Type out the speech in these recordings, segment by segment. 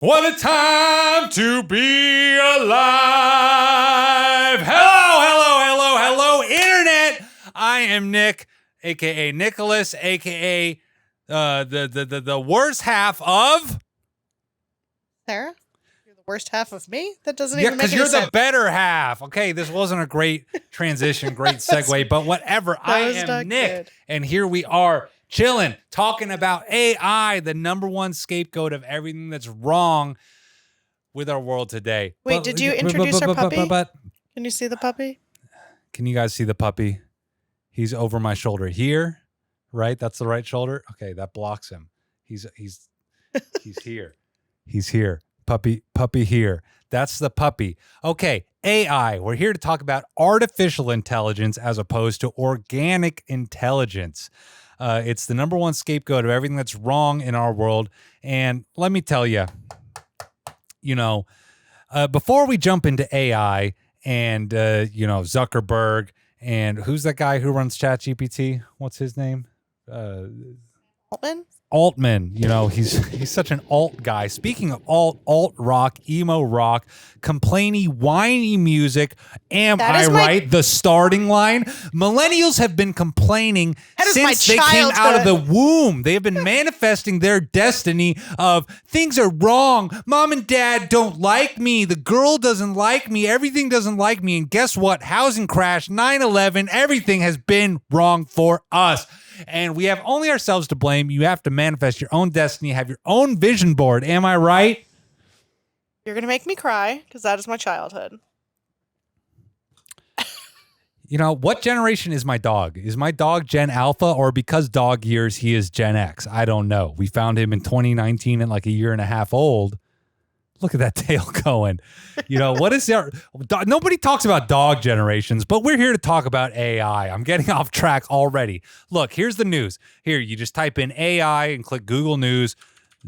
What a time to be alive. Hello, Internet. I am Nick, a.k.a. Nicholas, a.k.a. the worst half of... Sarah? You're the worst half of me? That doesn't even make any sense. Yeah, because you're the better half. Okay, this wasn't a great transition, great segue, but whatever. I am Nick, good. And here we are. Chilling, talking about AI, the number one scapegoat of everything that's wrong with our world today. Wait, did you introduce our puppy? Can you see the puppy? Can you guys see the puppy? He's over my shoulder here, right? That's the right shoulder. Okay, that blocks him. He's here. He's here. Puppy here. That's the puppy. Okay, AI. We're here to talk about artificial intelligence as opposed to organic intelligence. It's the number one scapegoat of everything that's wrong in our world. And let me tell you, before we jump into AI and, Zuckerberg and who's that guy who runs ChatGPT? What's his name? Altman, he's such an alt guy. Speaking of alt rock, emo rock, complainy, whiny music, am I right? The starting line. Millennials have been complaining since they came out of the womb. They have been manifesting their destiny of things are wrong. Mom and dad don't like me. The girl doesn't like me. Everything doesn't like me. And guess what? Housing crash, 9/11, everything has been wrong for us. And we have only ourselves to blame. You have to manifest your own destiny, have your own vision board. Am I right? You're going to make me cry because that is my childhood. What generation is my dog? Is my dog Gen Alpha, or because dog years, he is Gen X? I don't know. We found him in 2019 and like a year and a half old. Look at that tail going. What is there? Nobody talks about dog generations, but we're here to talk about AI. I'm getting off track already. Look, here's the news. Here, you just type in AI and click Google News,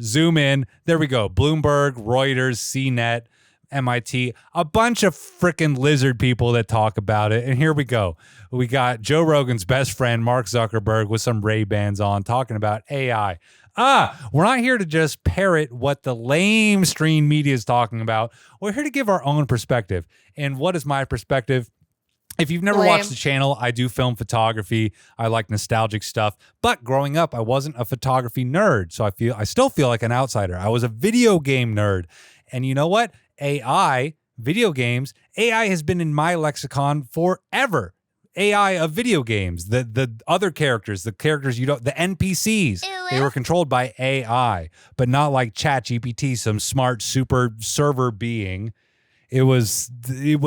zoom in. There we go. Bloomberg, Reuters, CNET, MIT, a bunch of freaking lizard people that talk about it. And here we go. We got Joe Rogan's best friend, Mark Zuckerberg, with some Ray-Bans on talking about AI. We're not here to just parrot what the lamestream media is talking about. We're here to give our own perspective. And what is my perspective? If you've never watched the channel, I do film photography. I like nostalgic stuff. But growing up, I wasn't a photography nerd. So I still feel like an outsider. I was a video game nerd. And you know what? AI, video games, AI has been in my lexicon forever. AI of video games, the other characters, the characters the NPCs, they were controlled by AI, but not like ChatGPT, some smart super server being. It was the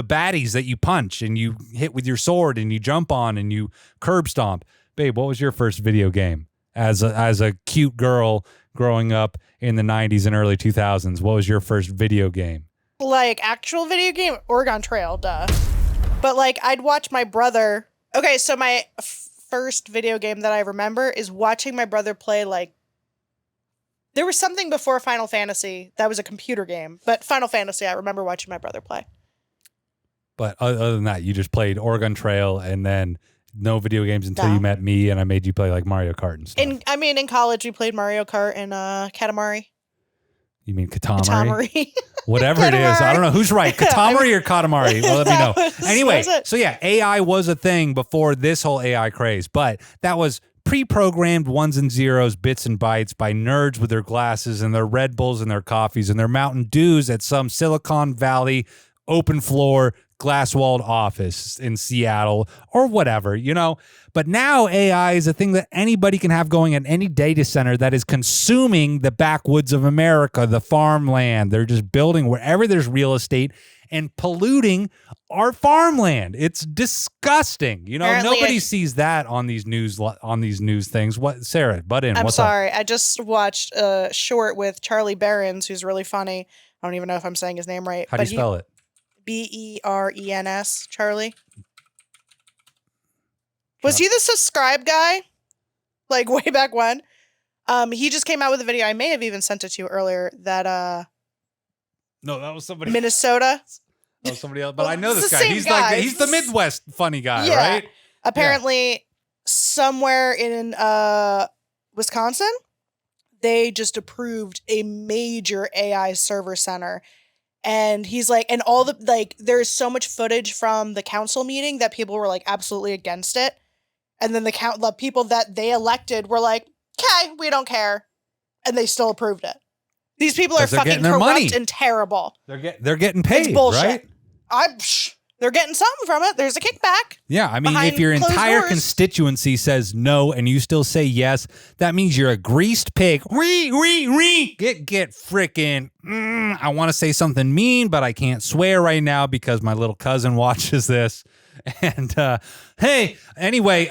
baddies that you punch and you hit with your sword and you jump on and you curb stomp. Babe, what was your first video game as a cute girl growing up in the 90s and early 2000s? What was your first video game? Like actual video game? Oregon Trail, duh. But I'd watch my brother. Okay, so my first video game that I remember is watching my brother play there was something before Final Fantasy that was a computer game, but Final Fantasy I remember watching my brother play. But other than that, you just played Oregon Trail and then no video games until you met me and I made you play like Mario Kart and stuff. In college we played Mario Kart and Katamari. You mean Katamari? Whatever it is. I don't know. Who's right? Katamari or Katamari? Well, let me know. Anyway, so yeah, AI was a thing before this whole AI craze, but that was pre-programmed ones and zeros, bits and bytes by nerds with their glasses and their Red Bulls and their coffees and their Mountain Dews at some Silicon Valley open floor glass-walled office in Seattle or whatever, But now AI is a thing that anybody can have going at any data center that is consuming the backwoods of America, the farmland. They're just building wherever there's real estate and polluting our farmland. It's disgusting. Nobody sees that on these news things. What, Sarah, butt in. I'm sorry. I just watched a short with Charlie Berens, who's really funny. I don't even know if I'm saying his name right. How do you spell it? Berens, Charlie. Was he the subscribe guy? Way back when? He just came out with a video. I may have even sent it to you earlier that No, that was somebody Minnesota. That was somebody else. But I know this guy. He's the Midwest funny guy, right? Apparently somewhere in Wisconsin, they just approved a major AI server center. And he's like, and all the, like, there's so much footage from the council meeting that people were like absolutely against it. And then the people that they elected were like, okay, we don't care. And they still approved it. These people are fucking corrupt and terrible. They're getting paid, it's bullshit. Right? They're getting something from it. There's a kickback. Yeah, I mean, if your entire constituency says no and you still say yes, that means you're a greased pig. Get frickin'. I want to say something mean, but I can't swear right now because my little cousin watches this. And hey, anyway,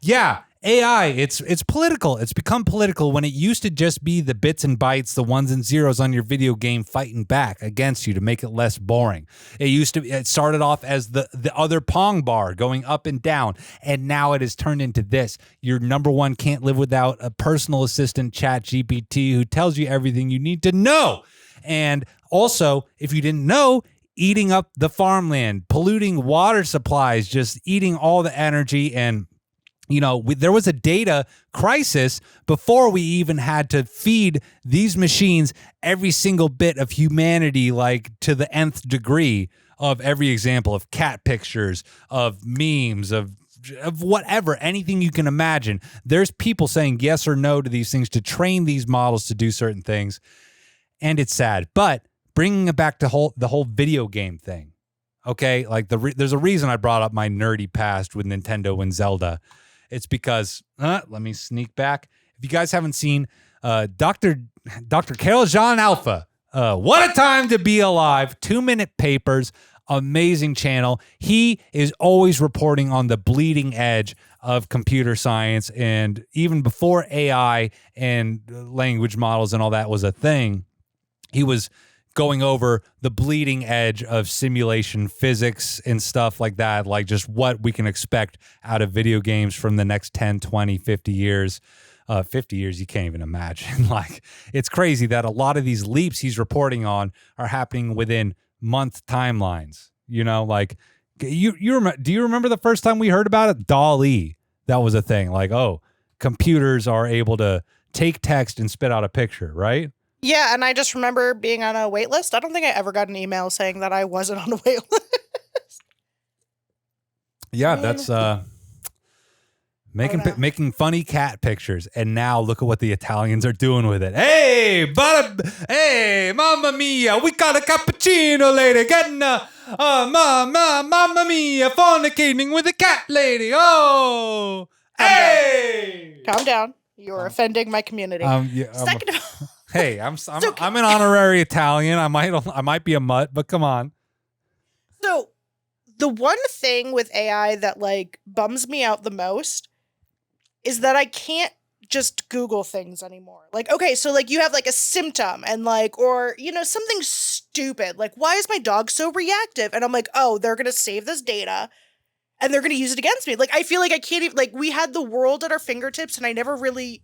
yeah. AI, it's political. It's become political when it used to just be the bits and bytes, the ones and zeros on your video game fighting back against you to make it less boring. It started off as the other Pong bar going up and down, and now it has turned into this. Your number one can't live without a personal assistant, ChatGPT, who tells you everything you need to know. And also, if you didn't know, eating up the farmland, polluting water supplies, just eating all the energy. And you know, there was a data crisis before we even had to feed these machines every single bit of humanity, like to the nth degree of every example of cat pictures, of memes, of whatever, anything you can imagine. There's people saying yes or no to these things to train these models to do certain things. And it's sad. But bringing it back to the whole video game thing, okay? Like there's a reason I brought up my nerdy past with Nintendo and Zelda. It's because, let me sneak back. If you guys haven't seen Dr. Carrol John Alpha, what a time to be alive, 2-minute papers, amazing channel. He is always reporting on the bleeding edge of computer science. And even before AI and language models and all that was a thing, he was going over the bleeding edge of simulation physics and stuff like that, like just what we can expect out of video games from the next 10, 20, 50 years. 50 years, you can't even imagine. Like, it's crazy that a lot of these leaps he's reporting on are happening within month timelines. You know, like, do you remember the first time we heard about it? DALL-E. That was a thing. Like, oh, computers are able to take text and spit out a picture, right? Yeah, and I just remember being on a wait list. I don't think I ever got an email saying that I wasn't on a wait list. Yeah, that's making funny cat pictures. And now look at what the Italians are doing with it. Hey, mamma mia, we got a cappuccino lady getting mamma mia, fornicating with a cat lady. Oh, hey. Calm down. You're offending my community. Second of all. Hey, I'm an honorary Italian. I might be a mutt, but come on. So, the one thing with AI that like bums me out the most is that I can't just Google things anymore. Like, okay, so like you have like a symptom and like, or you know, something stupid. Like, why is my dog so reactive? And I'm like, oh, they're gonna save this data and they're gonna use it against me. Like, I feel like I can't even, like, we had the world at our fingertips and I never really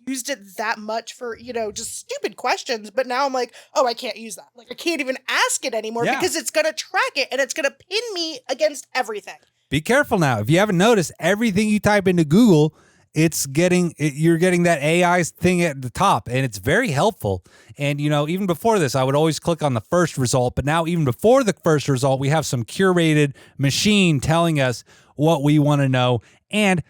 used it that much for, you know, just stupid questions. But now I'm like, oh, I can't use that. Like, I can't even ask it anymore because it's going to track it and it's going to pin me against everything. Be careful now. If you haven't noticed, everything you type into Google, you're getting that AI thing at the top, and it's very helpful. And, you know, even before this, I would always click on the first result. But now, even before the first result, we have some curated machine telling us what we want to know. And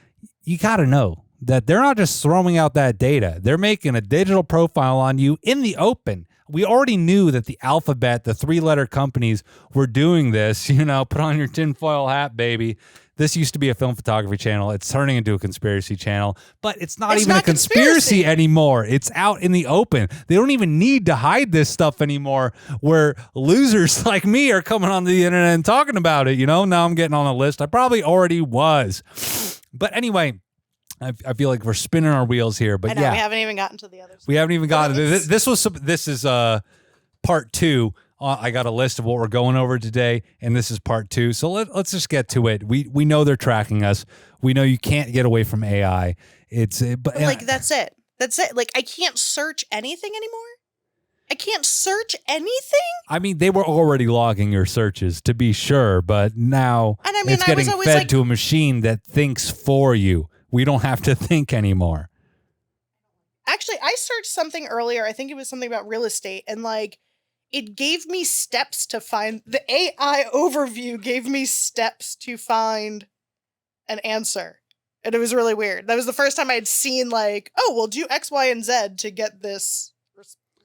you got to know that they're not just throwing out that data. They're making a digital profile on you in the open. We already knew that the alphabet, the 3-letter companies, were doing this. You know, put on your tinfoil hat, baby. This used to be a film photography channel. It's turning into a conspiracy channel, but it's not even a conspiracy anymore. It's out in the open. They don't even need to hide this stuff anymore, where losers like me are coming onto the internet and talking about it. You know, now I'm getting on a list. I probably already was. But anyway, I feel like we're spinning our wheels here, but yeah, we haven't even gotten to the others. We haven't even gotten to this. This is part 2. I got a list of what we're going over today, and this is part 2. So let's just get to it. We know they're tracking us. We know you can't get away from AI. But like that's it. That's it. Like, I can't search anything anymore. I can't search anything. I mean, they were already logging your searches, to be sure, but now it's getting fed to a machine that thinks for you. We don't have to think anymore. Actually, I searched something earlier. I think it was something about real estate, and like it gave me steps to find the AI overview gave me steps to find an answer. And it was really weird. That was the first time I had seen like, oh, we'll do X, Y, and Z to get this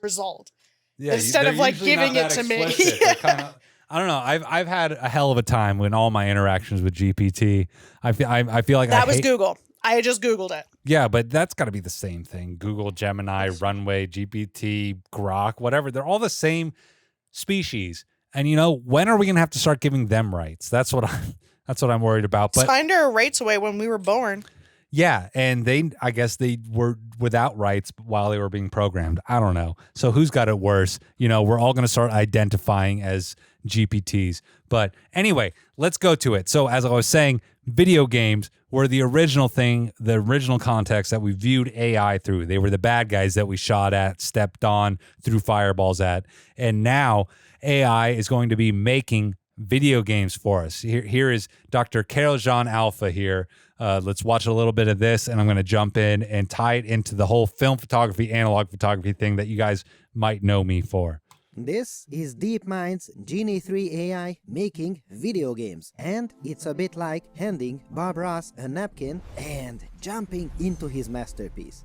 result. Yeah, instead of like giving it to me. Yeah. I don't know. I've had a hell of a time in all my interactions with GPT. I feel like that was Google. I just Googled it. Yeah, but that's got to be the same thing. Google, Gemini, Runway, GPT, Grok, whatever. They're all the same species. And you know, when are we going to have to start giving them rights? That's what I'm worried about. But signed our rights away when we were born. Yeah, and I guess they were without rights while they were being programmed. I don't know. So who's got it worse? You know, we're all going to start identifying as GPTs. But anyway, let's go to it. So as I was saying, video games were the original thing, the original context that we viewed AI through. They were the bad guys that we shot at, stepped on, threw fireballs at. And now AI is going to be making video games for us. Here is Dr. Carrol John Alpha here. Let's watch a little bit of this, and I'm going to jump in and tie it into the whole film photography, analog photography thing that you guys might know me for. This is DeepMind's Genie 3 AI making video games. And it's a bit like handing Bob Ross a napkin and jumping into his masterpiece.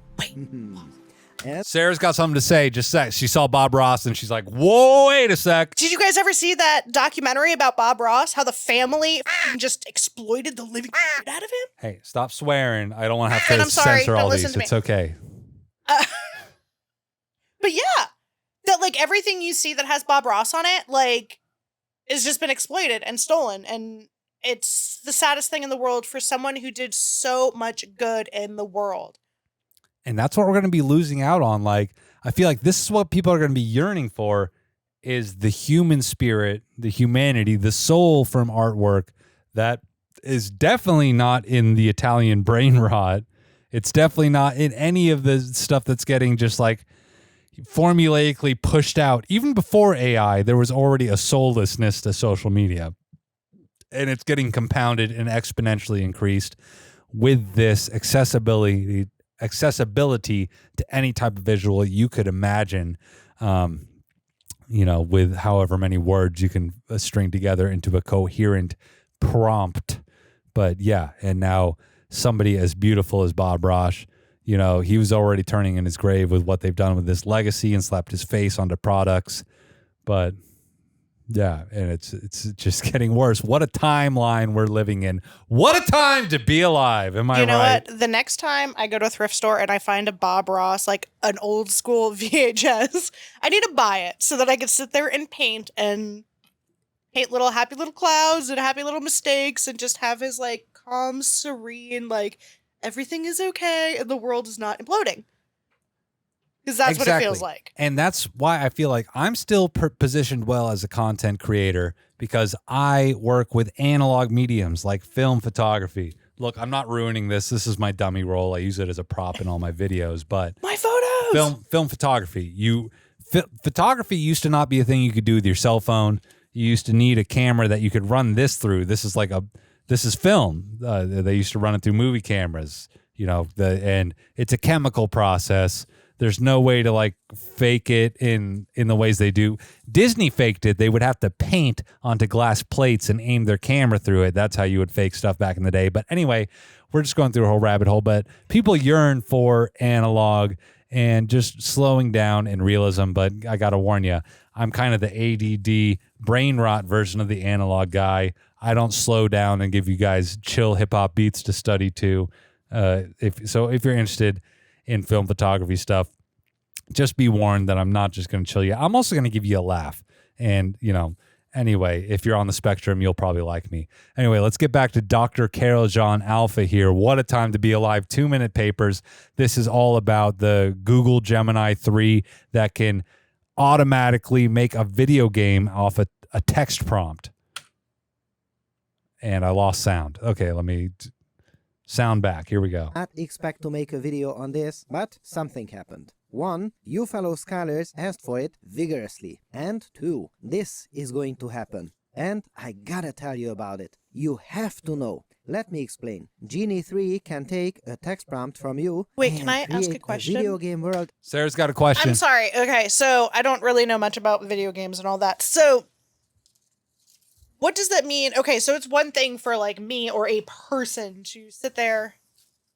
Sarah's got something to say. Just say she saw Bob Ross and she's like, whoa, wait a sec. Did you guys ever see that documentary about Bob Ross? How the family just exploited the living shit out of him? Hey, stop swearing. I don't want to have to I'm sorry, censor don't all listen these. to me. It's okay. But yeah, that like everything you see that has Bob Ross on it, like, has just been exploited and stolen. And it's the saddest thing in the world for someone who did so much good in the world. And that's what we're going to be losing out on. Like, I feel like this is what people are going to be yearning for, is the human spirit, the humanity, the soul from artwork that is definitely not in the Italian brain rot. It's definitely not in any of the stuff that's getting just like formulaically pushed out. Even before AI, there was already a soullessness to social media. And it's getting compounded and exponentially increased with this accessibility to any type of visual you could imagine, you know, with however many words you can string together into a coherent prompt. But yeah, and now somebody as beautiful as Bob Ross, you know, he was already turning in his grave with what they've done with this legacy and slapped his face onto products. But yeah, and it's just getting worse. What a timeline we're living in. What a time to be alive. Am I right? You know what? The next time I go to a thrift store and I find a Bob Ross, like an old school VHS, I need to buy it so that I can sit there and paint little happy little clouds and happy little mistakes and just have his like calm, serene, like everything is okay and the world is not imploding. Because that's what it feels like. And that's why I feel like I'm still positioned well as a content creator, because I work with analog mediums like film photography. Look, I'm not ruining this. This is my dummy role. I use it as a prop in all my videos. But my photos! Film photography. Photography used to not be a thing you could do with your cell phone. You used to need a camera that you could run this through. This is film. They used to run it through movie cameras. You know, and it's a chemical process. There's no way to like fake it in the ways they do. Disney faked it. They would have to paint onto glass plates and aim their camera through it. That's how you would fake stuff back in the day. But anyway, we're just going through a whole rabbit hole. But people yearn for analog and just slowing down in realism. But I got to warn you, I'm kind of the ADD brain rot version of the analog guy. I don't slow down and give you guys chill hip hop beats to study to. If you're interested in film photography stuff, just be warned that I'm not just going to chill you. I'm also going to give you a laugh. And, you know, anyway, if you're on the spectrum, you'll probably like me. Anyway, let's get back to Dr. Carrol John Alpha here. What a time to be alive. 2-minute papers. This is all about the Google Gemini 3 that can automatically make a video game off a text prompt. And I lost sound. Okay, let me sound back. Here we go. Not expect to make a video on this, but something happened. 1. You fellow scholars asked for it vigorously. And 2. This is going to happen. And I gotta tell you about it. You have to know. Let me explain. Genie 3 can take a text prompt from you. Wait, and can I ask a create question? video game world. Sarah's got a question. I'm sorry. Okay, so I don't really know much about video games and all that. So what does that mean? Okay, so it's one thing for like me or a person to sit there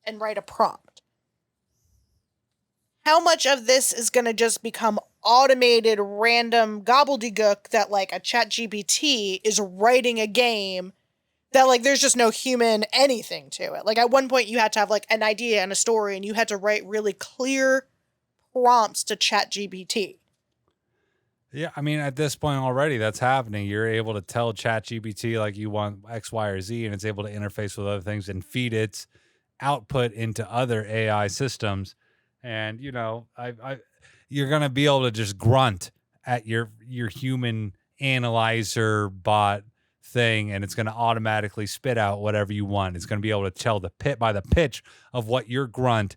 and write a prompt. How much of this is going to just become automated random gobbledygook that like a chat GPT is writing a game that like there's just no human anything to it? Like at one point you had to have like an idea and a story and you had to write really clear prompts to chat GPT. Yeah, I mean, at this point already, that's happening. You're able to tell ChatGPT like you want X, Y, or Z, and it's able to interface with other things and feed its output into other AI systems. And you know, you're gonna be able to just grunt at your human analyzer bot thing, and it's gonna automatically spit out whatever you want. It's gonna be able to tell by the pitch of what your grunt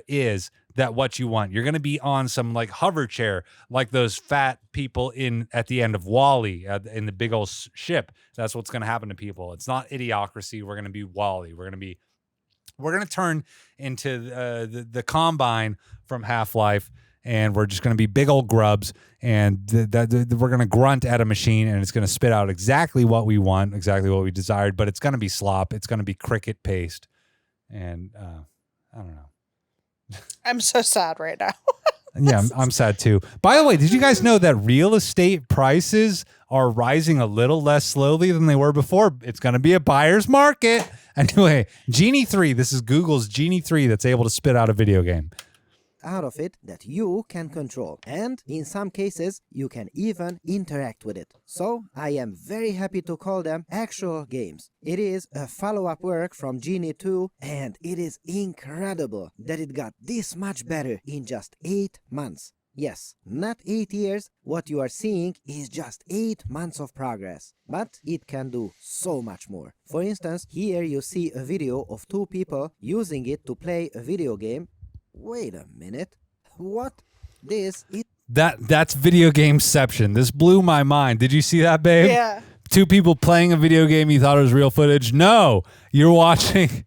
is that what you want. You're going to be on some like hover chair, like those fat people at the end of WALL-E in the big old ship. That's what's going to happen to people. It's not Idiocracy. We're going to be WALL-E. We're going to turn into the Combine from Half-Life, and we're just going to be big old grubs, and we're going to grunt at a machine, and it's going to spit out exactly what we want, exactly what we desired, but it's going to be slop. It's going to be cricket paste. And I don't know. I'm so sad right now. Yeah, I'm sad too. By the way, did you guys know that real estate prices are rising a little less slowly than they were before? It's going to be a buyer's market. Anyway, Genie 3. This is Google's Genie 3 that's able to spit out a video game Out of it that you can control, and in some cases you can even interact with it. So I am very happy to call them actual games. It is a follow-up work from Genie 2, and it is incredible that it got this much better in just 8 months. Yes, not 8 years. What you are seeing is just 8 months of progress. But it can do so much more. For instance, here you see a video of 2 people using it to play a video game. Wait a minute. What? This is... That's video gameception. This blew my mind. Did you see that, babe? Yeah. 2 people playing a video game. You thought it was real footage? No, you're watching.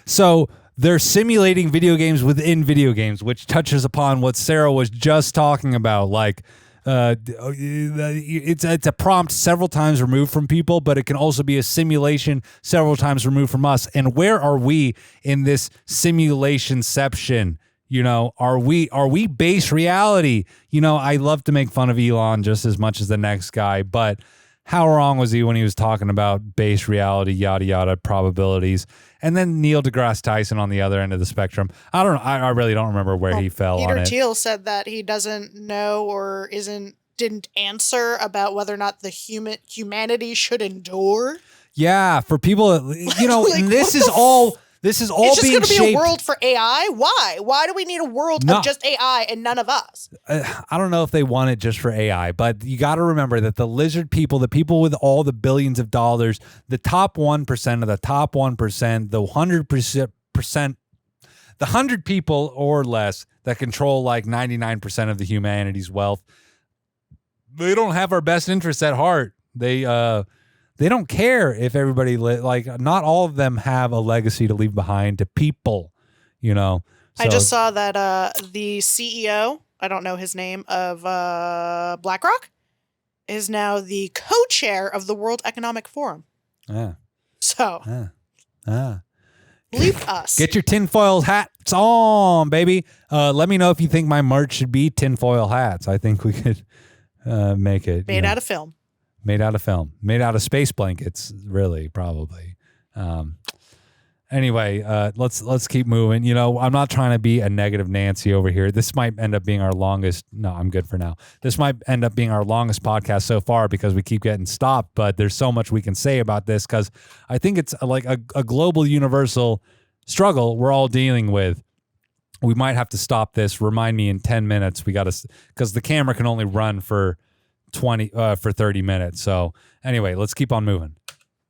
So they're simulating video games within video games, which touches upon what Sarah was just talking about. Like, it's a prompt several times removed from people, but it can also be a simulation several times removed from us. And where are we in this simulationception? You know, are we base reality? You know, I love to make fun of Elon just as much as the next guy, but how wrong was he when he was talking about base reality, yada, yada, probabilities? And then Neil deGrasse Tyson on the other end of the spectrum. I don't know. I really don't remember where he fell on it. Peter Thiel said that he doesn't know or didn't answer about whether or not the humanity should endure. Yeah, for people, you know, Like, this is all it's just being going to be shaped. a world for AI? Why? Why do we need a world of just AI and none of us? I don't know if they want it just for AI, but you got to remember that the lizard people, the people with all the billions of dollars, the top 1% of the top 1%, the 100%, the 100 people or less that control like 99% of the humanity's wealth, they don't have our best interests at heart. They don't care if everybody not all of them have a legacy to leave behind to people, you know. So, I just saw that the CEO, I don't know his name, of BlackRock is now the co-chair of the World Economic Forum. Yeah. So, bleep us. Get your tinfoil hats on, baby. Let me know if you think my merch should be tinfoil hats. I think we could make it. Made out of film. Made out of film. Made out of space blankets, really, probably. Anyway, let's keep moving. You know, I'm not trying to be a negative Nancy over here. This might end up being our longest. No, I'm good for now. This might end up being our longest podcast so far because we keep getting stopped, but there's so much we can say about this because I think it's like a global universal struggle we're all dealing with. We might have to stop this. Remind me in 10 minutes. We got to, because the camera can only run for 30 minutes. So anyway, let's keep on moving.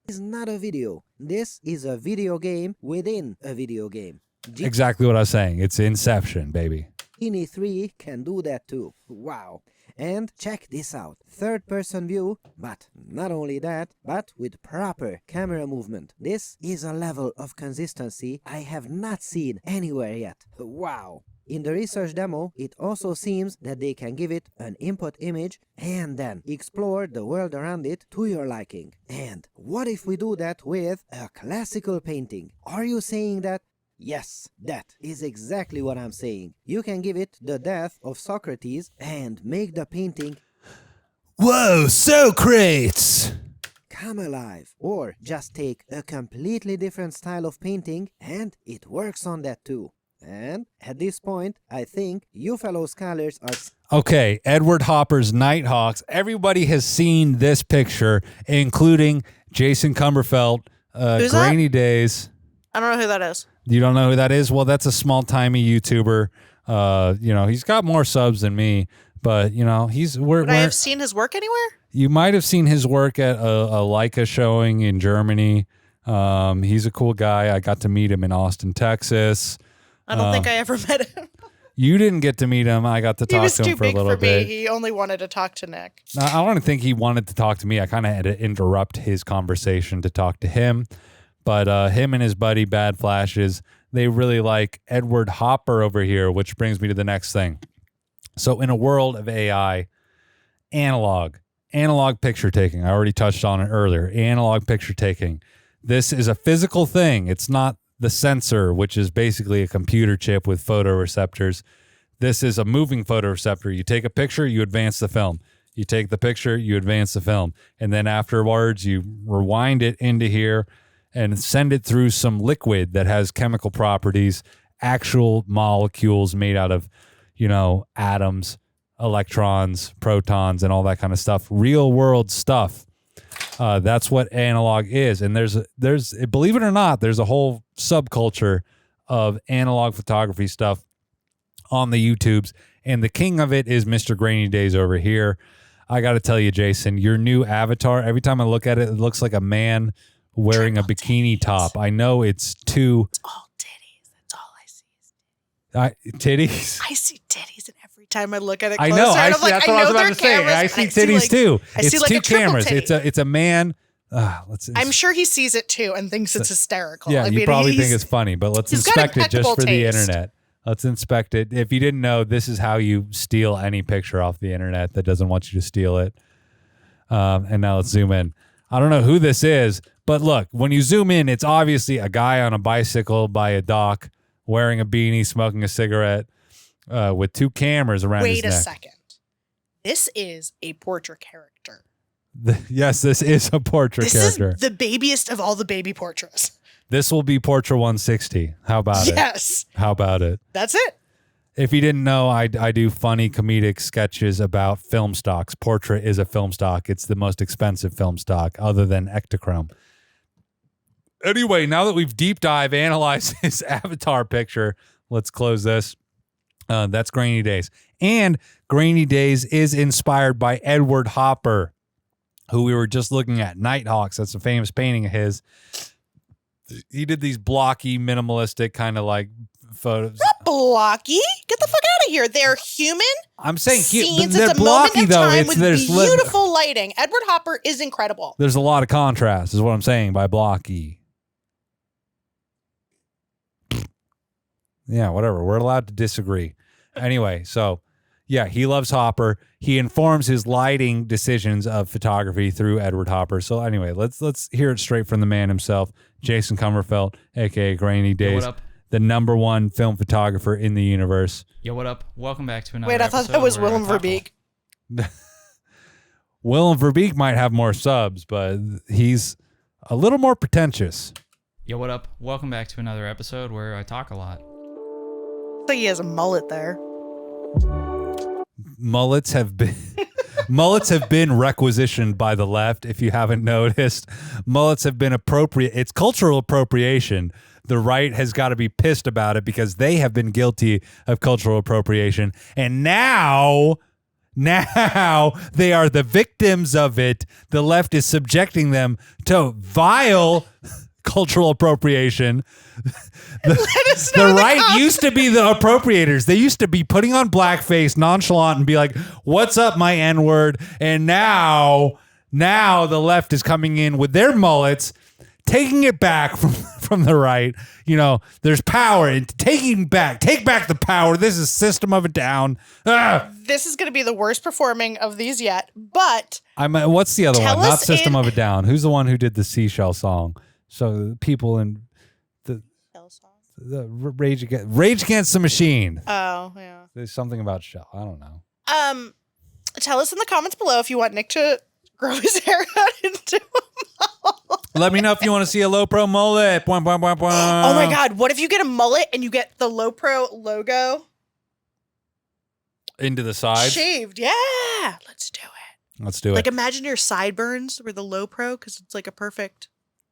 This is not a video. This is a video game within a video game. Exactly what I was saying. It's Inception, baby. Genie 3 can do that too. Wow. And check this out. Third-person view, but not only that, but with proper camera movement. This is a level of consistency I have not seen anywhere yet. Wow! In the research demo, it also seems that they can give it an input image and then explore the world around it to your liking. And what if we do that with a classical painting? Are you saying that? Yes, that is exactly what I'm saying. You can give it the death of Socrates and make the painting Whoa, Socrates! come alive. Or just take a completely different style of painting and it works on that too. And at this point, I think you fellow scholars are... Okay, Edward Hopper's Nighthawks. Everybody has seen this picture, including Jason Cumberfeld, GrainyDays. I don't know who that is. You don't know who that is? Well, that's a small-timey YouTuber. He's got more subs than me, but, Would I have seen his work anywhere? You might have seen his work at a Leica showing in Germany. He's a cool guy. I got to meet him in Austin, Texas. I don't think I ever met him. You didn't get to meet him. I got to talk to him for a little bit. He only wanted to talk to Nick. I don't think he wanted to talk to me. I kind of had to interrupt his conversation to talk to him. But him and his buddy, Bad Flashes, they really like Edward Hopper over here, which brings me to the next thing. So in a world of AI, analog picture taking. I already touched on it earlier. Analog picture taking. This is a physical thing. It's not the sensor, which is basically a computer chip with photoreceptors. This is a moving photoreceptor. You take a picture, you advance the film. You take the picture, you advance the film. And then afterwards, you rewind it into here and send it through some liquid that has chemical properties, actual molecules made out of, atoms, electrons, protons, and all that kind of stuff. Real world stuff. That's what analog is. And there's believe it or not, there's a whole subculture of analog photography stuff on the YouTubes. And the king of it is Mr. GrainyDays over here. I got to tell you, Jason, your new avatar, every time I look at it, it looks like a man wearing a bikini top. I know it's too... It's all titties. That's all I see. Titties? I see titties, and every time I look at it closer, I know. that's what I was about to say. I see titties too. I see it's two cameras. Titty. It's a man. I'm sure he sees it too and thinks it's hysterical. Yeah, you probably think it's funny, but let's inspect it just for the internet. Let's inspect it. If you didn't know, this is how you steal any picture off the internet that doesn't want you to steal it. And now let's zoom in. I don't know who this is, but look, when you zoom in, it's obviously a guy on a bicycle by a dock wearing a beanie, smoking a cigarette with two cameras around his neck. Wait a second. This is a portrait character. Yes, this is a portrait character. This is the babiest of all the baby portraits. This will be Portrait 160. How about it? Yes. How about it? That's it. If you didn't know, I do funny comedic sketches about film stocks. Portrait is a film stock. It's the most expensive film stock other than Ektachrome. Anyway, now that we've deep dive analyzed his avatar picture, let's close this. That's GrainyDays. And GrainyDays is inspired by Edward Hopper, who we were just looking at. Nighthawks, that's a famous painting of his. He did these blocky, minimalistic kind of like photos. Not blocky. Get the fuck out of here. They're human. I'm saying scenes. They're it's a blocky though. Time with beautiful lighting. Edward Hopper is incredible. There's a lot of contrast, is what I'm saying by blocky. Yeah, whatever. We're allowed to disagree. Anyway, so yeah, he loves Hopper. He informs his lighting decisions of photography through Edward Hopper. So anyway, let's hear it straight from the man himself, Jason Cumberfeld, aka GrainyDays. Yo, what up? The #1 film photographer in the universe. Yo, what up? Welcome back to another Wait, I thought that was Willem Verbeek. Willem Verbeek might have more subs, but he's a little more pretentious. Yo, what up? Welcome back to another episode where I talk a lot. I think he has a mullet there. Mullets have been requisitioned by the left. If you haven't noticed, mullets have been appropriate. It's cultural appropriation. The right has got to be pissed about it because they have been guilty of cultural appropriation. And now they are the victims of it. The left is subjecting them to vile cultural appropriation. Let us know The in right comments. used to be the appropriators. They used to be putting on blackface, nonchalant, and be like, "What's up, my N-word?" And now the left is coming in with their mullets, taking it back from the right. You know, there's power in take back the power. This is System of a Down. This is going to be the worst performing of these yet, but What's the other Tell one? Not us System in- of a Down. Who's the one who did the Seashell song? So people in the Rage Against the Machine. Oh, yeah. There's something about Shell. I don't know. Tell us in the comments below if you want Nick to grow his hair out into a mullet. Let me know if you want to see a LoPro mullet. Oh my God. What if you get a mullet and you get the LoPro logo Into the sides. shaved? Yeah. Let's do it. Let's do it. Like imagine your sideburns were the LoPro because it's like a perfect.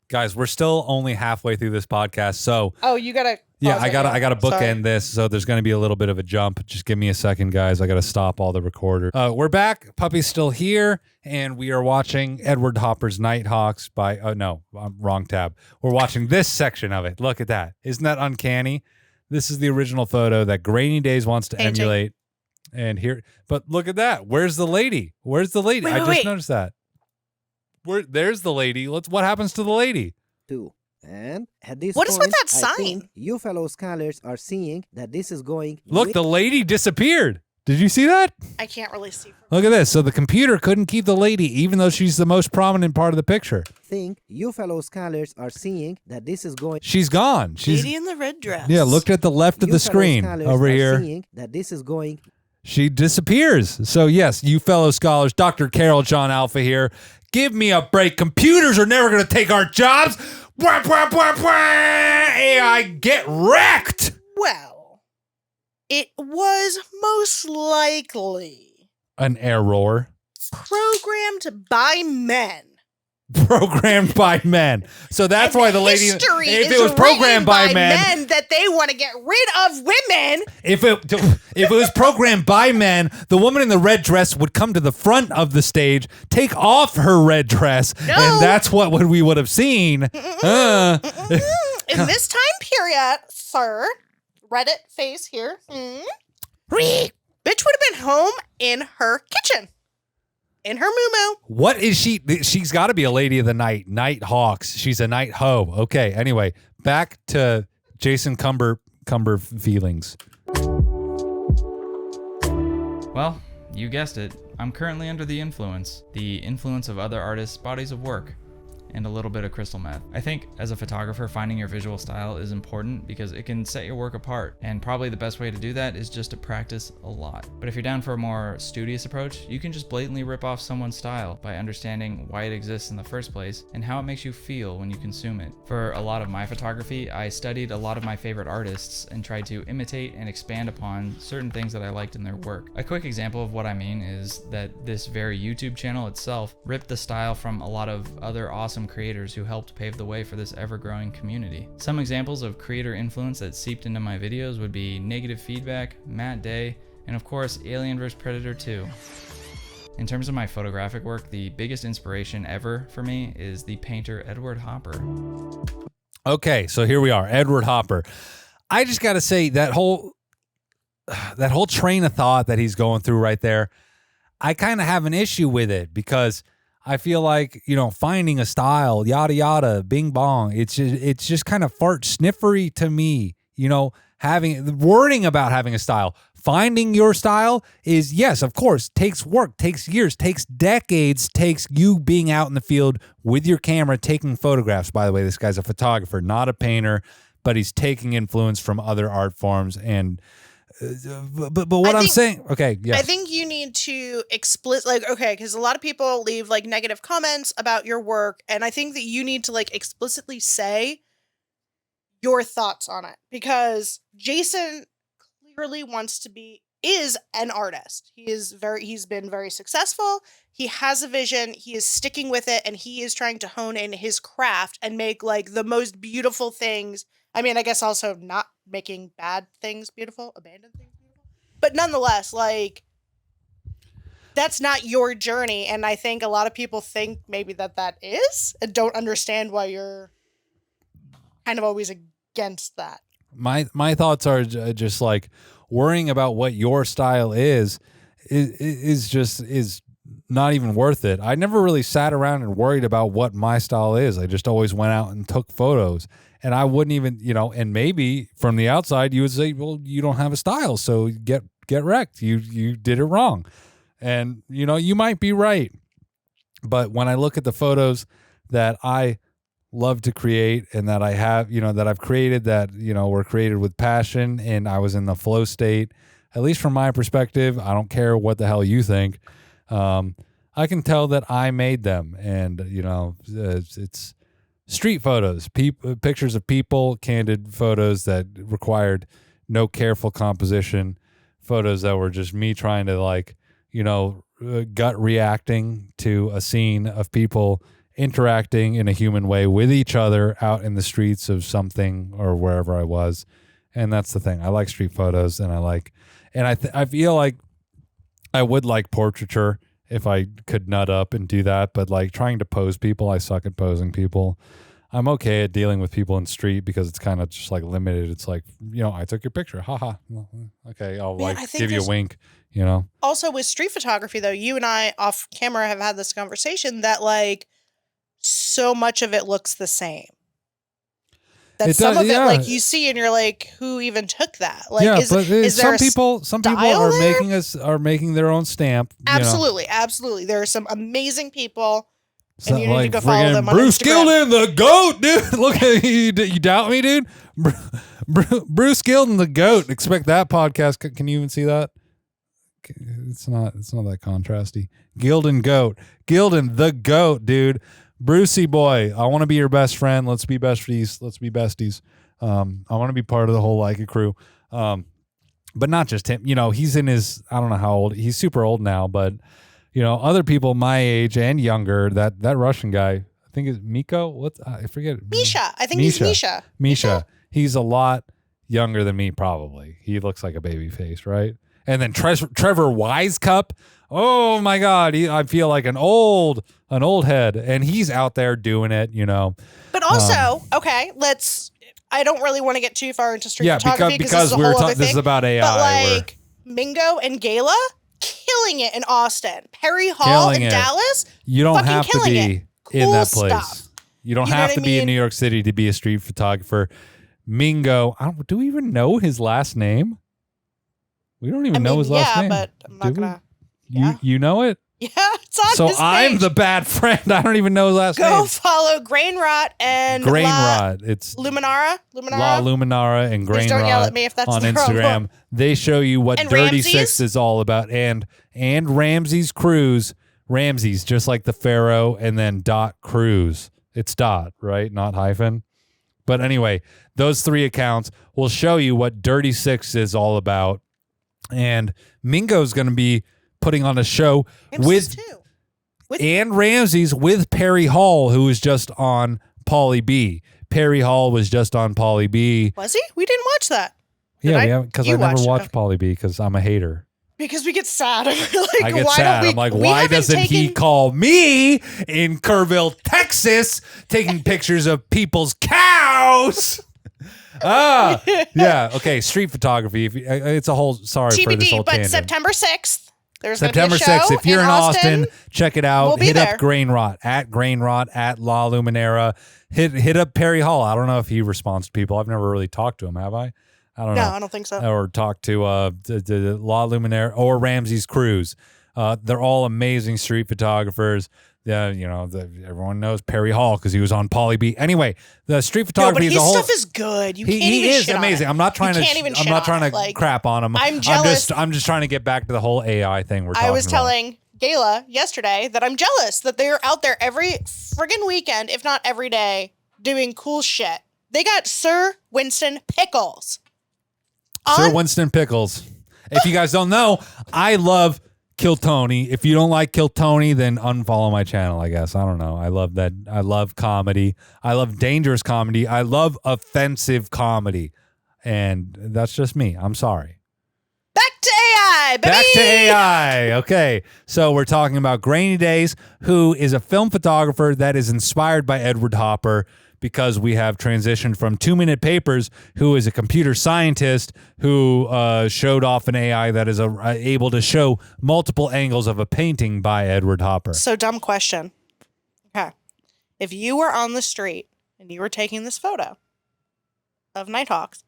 Guys, we're still only halfway through this podcast. So Oh, you got to. yeah, I gotta bookend Sorry. this. So there's gonna be a little bit of a jump. Just give me a second, guys. I gotta stop all the recorder. We're back. Puppy's still here, and we are watching Edward Hopper's Nighthawks by. Oh no, wrong tab. We're watching this section of it. Look at that. Isn't that uncanny? This is the original photo that GrainyDays wants to Painting. emulate. And here, but look at that. Where's the lady? Where's the lady? Wait, I wait, just wait. noticed that. There's the lady. What happens to the lady? 2. And at this What is point, with that I sign? think you fellow scholars are seeing that this is going. Look, the lady disappeared. Did you see that? I can't really see. Look at this. So the computer couldn't keep the lady, even though she's the most prominent part of the picture. think you fellow scholars are seeing that this is going. She's gone. She's Lady in the red dress. yeah. Look at the left of You the fellow screen scholars over are here. Seeing that this is going. She disappears. So yes, you fellow scholars, Dr. Carrol John Alpha here. Give me a break. Computers are never going to take our jobs. Wah, wah, wah, wah. AI, get wrecked. Well, it was most likely An error. programmed by men. Programmed by men. So that's why the lady. History If is it was programmed written by men, that they want to get rid of women. if it was programmed by men, the woman in the red dress would come to the front of the stage, take off her red dress, No. and that's what we would have seen. In this time period, sir, Reddit face here, bitch would have been home in her kitchen. In her moo-moo. What is she? She's got to be a lady of the night. Nighthawks. She's a night hoe. Okay. Anyway, back to Jason Cumber feelings. Well, you guessed it. I'm currently under the influence of other artists' bodies of work, and a little bit of crystal meth. I think as a photographer, finding your visual style is important because it can set your work apart, and probably the best way to do that is just to practice a lot. But if you're down for a more studious approach, you can just blatantly rip off someone's style by understanding why it exists in the first place and how it makes you feel when you consume it. For a lot of my photography, I studied a lot of my favorite artists and tried to imitate and expand upon certain things that I liked in their work. A quick example of what I mean is that this very YouTube channel itself ripped the style from a lot of other awesome creators who helped pave the way for this ever-growing community. Some examples of creator influence that seeped into my videos would be Negative Feedback, Matt Day, and of course Alien vs Predator 2. In terms of my photographic work, the biggest inspiration ever for me is the painter Edward Hopper. Okay, so here we are, Edward Hopper. I just got to say that whole train of thought that he's going through right there, I kind of have an issue with it because I feel like, finding a style, yada yada, bing bong. It's just kind of fart sniffery to me. Worrying about having a style. Finding your style is, yes, of course, takes work, takes years, takes decades, takes you being out in the field with your camera taking photographs. By the way, this guy's a photographer, not a painter, but he's taking influence from other art forms. And but what I'm saying, okay, yeah. I think you need to because a lot of people leave negative comments about your work, and I think that you need to explicitly say your thoughts on it, because Jason clearly is an artist. He's been very successful. He has a vision. He is sticking with it, and he is trying to hone in his craft and make the most beautiful things. I mean, I guess also not making bad things beautiful, abandoned things beautiful. But nonetheless, that's not your journey. And I think a lot of people think maybe that is and don't understand why you're kind of always against that. My thoughts are just like worrying about what your style is not even worth it. I never really sat around and worried about what my style is. I just always went out and took photos, and I wouldn't even, and maybe from the outside you would say, well, you don't have a style, so get wrecked. You did it wrong. And you might be right. But when I look at the photos that I love to create and that I have, that I've created that, were created with passion and I was in the flow state, at least from my perspective, I don't care what the hell you think. I can tell that I made them, and, it's street photos, pictures of people, candid photos that required no careful composition, photos that were just me trying to gut reacting to a scene of people interacting in a human way with each other out in the streets of something or wherever I was. And that's the thing. I like street photos, and I feel like I would like portraiture if I could nut up and do that. But like trying to pose people, I suck at posing people. I'm okay at dealing with people in the street because it's kind of just like limited. It's like, I took your picture. Haha. Okay. I'll give you a wink, Also with street photography though, you and I off camera have had this conversation that like so much of it looks the same. That some of it like you see and you're like, who even took that? Like, is there some people are making their own stamp. Absolutely. Absolutely. There are some amazing people. And you need to go follow them on Bruce Instagram. Gilden, the GOAT, dude. Look at you. You doubt me, dude? Bruce Gilden, the GOAT. Expect that podcast. Can you even see that? It's not that contrasty. Gilden, GOAT. Gilden, the GOAT, dude. Brucey boy, I want to be your best friend. Let's be besties. Let's be besties. I want to be part of the whole Like It crew. But not just him. He's in his, I don't know how old. He's super old now, but other people my age and younger, that Russian guy, I think is Miko. I forget. Misha. I think he's Misha. Misha. He's a lot younger than me, probably. He looks like a baby face, right? And then Trevor Wisecup. Oh my God. I feel like an old head, and he's out there doing it, But also, okay, I don't really want to get too far into street photography because this is about AI. But like Mingo and Gala, killing it in Austin. Perry Hall in Dallas, you don't have to be in that place. Stuff. You don't have to be in New York City to be a street photographer. Mingo, do we even know his last name? We don't even know his last name. Yeah, but I'm not gonna. You know it? Yeah, it's on so his I'm page. the bad friend. I don't even know his last name. Go follow Grainrot and It's Luminara. La Luminara and Grainrot. Don't yell at me if that's on the wrong Instagram. one. They show you what And Dirty Ramses? Six is all about. And Ramses Cruz. Ramses, just like the Pharaoh, and then Dot Cruz. It's Dot, right? Not hyphen. But anyway, those three accounts will show you what Dirty Six is all about. And Mingo's going to be putting on a show with Ramses with Perry Hall, who was just on Pauly B. Perry Hall was just on Pauly B. Was he? We didn't watch that. Because I never watched Pauly B because I'm a hater. Because we get sad. I get sad. I'm like, why doesn't he call me in Kerrville, Texas, taking pictures of people's cows? Yeah. Okay. Street photography. It's a whole. Sorry TBD, for this whole tangent. September 6th. There's September gonna be a show 6th. If you're in Austin, check it out. We'll be hit there. up Grainrot at La Luminera. Hit up Perry Hall. I don't know if he responds to people. I've never really talked to him. Have I? I don't know. No, I don't think so. Or talked to the La Luminera or Ramses Cruz. They're all amazing street photographers. Everyone knows Perry Hall because he was on Pauly B. Anyway, the street photography but is a whole. His stuff is good. He is amazing. I'm not trying to like, crap on him. I'm jealous. I'm just trying to get back to the whole AI thing we're talking about. I was telling Gayla yesterday that I'm jealous that they're out there every friggin' weekend, if not every day, doing cool shit. They got Sir Winston Pickles. Sir Winston Pickles. If you guys don't know, I love Kill Tony. If you don't like Kill Tony, then unfollow my channel, I guess. I don't know. I love that. I love comedy. I love dangerous comedy. I love offensive comedy. And that's just me. I'm sorry. Back to AI, baby! Back to AI. Okay. So we're talking about GrainyDays, who is a film photographer that is inspired by Edward Hopper. because we have transitioned from 2-Minute Papers, who is a computer scientist who showed off an AI that is able to show multiple angles of a painting by Edward Hopper. So, dumb question. Okay. If you were on the street and you were taking this photo of Nighthawks,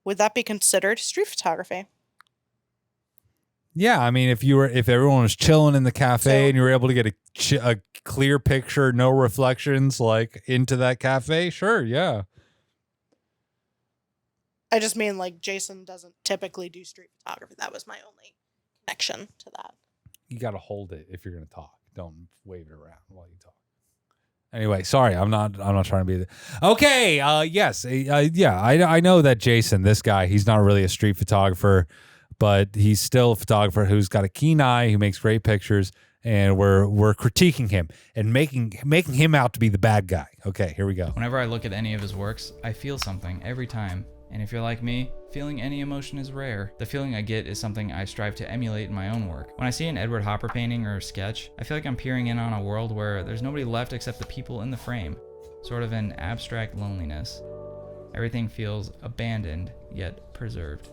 would that be considered street photography? Yeah, I mean, if everyone was chilling in the cafe and you were able to get a clear picture, no reflections, like into that cafe, sure, yeah. I just mean like Jason doesn't typically do street photography. That was my only connection to that. You got to hold it if you're going to talk. Don't wave it around while you talk. Anyway, sorry, I'm not trying to be okay. Yes, yeah, I know that Jason, this guy, he's not really a street photographer, but he's still a photographer who's got a keen eye, who makes great pictures, and we're critiquing him and making him out to be the bad guy. Okay, here we go. Whenever I look at any of his works, I feel something every time. And if you're like me, feeling any emotion is rare. The feeling I get is something I strive to emulate in my own work. When I see an Edward Hopper painting or sketch, I feel like I'm peering in on a world where there's nobody left except the people in the frame. Sort of an abstract loneliness. Everything feels abandoned, yet preserved.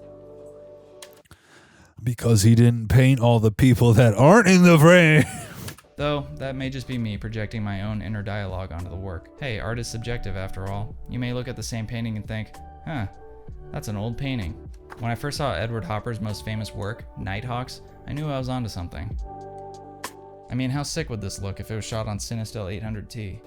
Because he didn't paint all the people that aren't in the frame. Though, that may just be me projecting my own inner dialogue onto the work. Hey, art is subjective after all. You may look at the same painting and think, huh, that's an old painting. When I first saw Edward Hopper's most famous work, Nighthawks, I knew I was onto something. I mean, how sick would this look if it was shot on Cinestel 800T?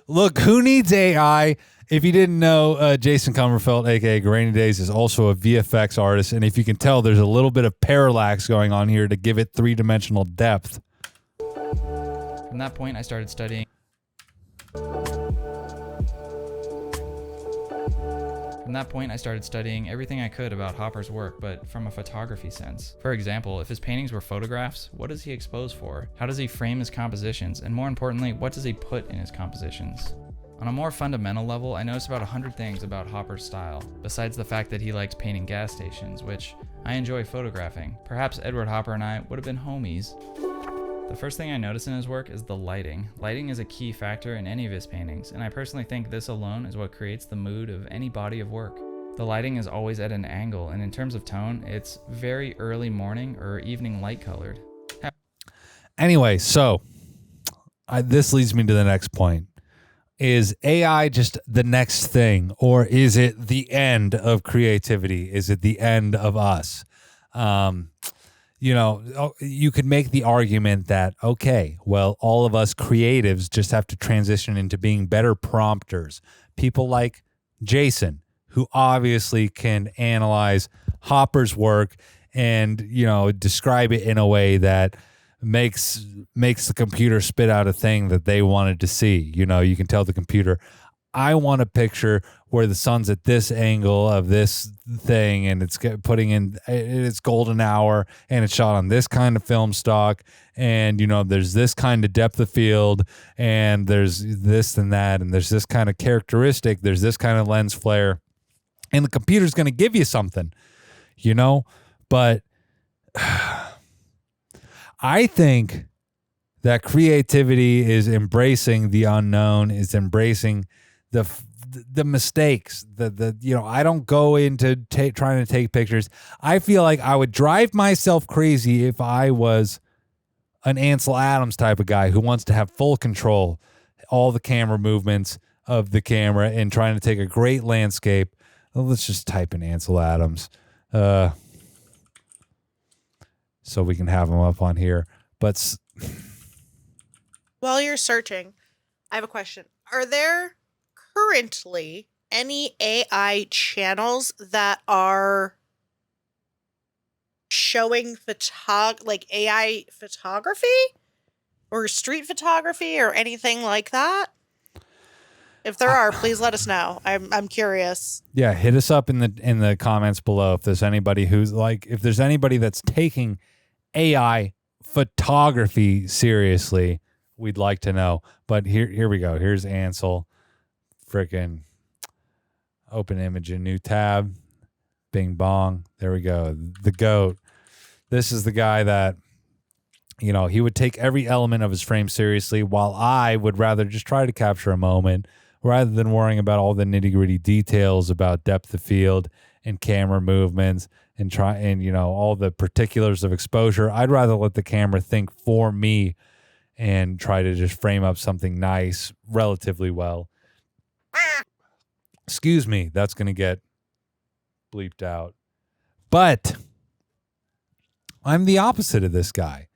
Look, who needs AI? If you didn't know, Jason Comerfeld, aka GrainyDays, is also a VFX artist, and if you can tell, there's a little bit of parallax going on here to give it 3-dimensional depth. From that point, I started studying everything I could about Hopper's work, but from a photography sense. For example, if his paintings were photographs, what does he expose for? How does he frame his compositions? And more importantly, what does he put in his compositions? On a more fundamental level, I noticed about 100 things about Hopper's style, besides the fact that he likes painting gas stations, which I enjoy photographing. Perhaps Edward Hopper and I would have been homies. The first thing I notice in his work is the lighting. Lighting is a key factor in any of his paintings, and I personally think this alone is what creates the mood of any body of work. The lighting is always at an angle, and in terms of tone, it's very early morning or evening light colored. Anyway, so this leads me to the next point. Is AI just the next thing, or is it the end of creativity? Is it the end of us? You could make the argument that, okay, well, all of us creatives just have to transition into being better prompters. People like Jason, who obviously can analyze Hopper's work and, describe it in a way that makes the computer spit out a thing that they wanted to see. You can tell the computer, I want a picture where the sun's at this angle of this thing and it's putting in its golden hour and it's shot on this kind of film stock and, there's this kind of depth of field and there's this and that and there's this kind of characteristic, there's this kind of lens flare, and the computer's going to give you something, but I think that creativity is embracing the unknown, is embracing the mistakes. I don't go into trying to take pictures. I feel like I would drive myself crazy if I was an Ansel Adams type of guy who wants to have full control, all the camera movements of the camera and trying to take a great landscape. Well, let's just type in Ansel Adams. So we can have them up on here. But while you're searching, I have a question. Are there currently any AI channels that are showing AI photography or street photography or anything like that? If there are, please let us know. I'm curious. Yeah, hit us up in the comments below if there's anybody that's taking AI photography seriously. We'd like to know. But here we go. Here's Ansel. Frickin' open image, a new tab. Bing bong. There we go. The GOAT. This is the guy that he would take every element of his frame seriously, while I would rather just try to capture a moment rather than worrying about all the nitty-gritty details about depth of field and camera movements and all the particulars of exposure. I'd rather let the camera think for me and try to just frame up something nice relatively well. Excuse me, that's going to get bleeped out. But I'm the opposite of this guy.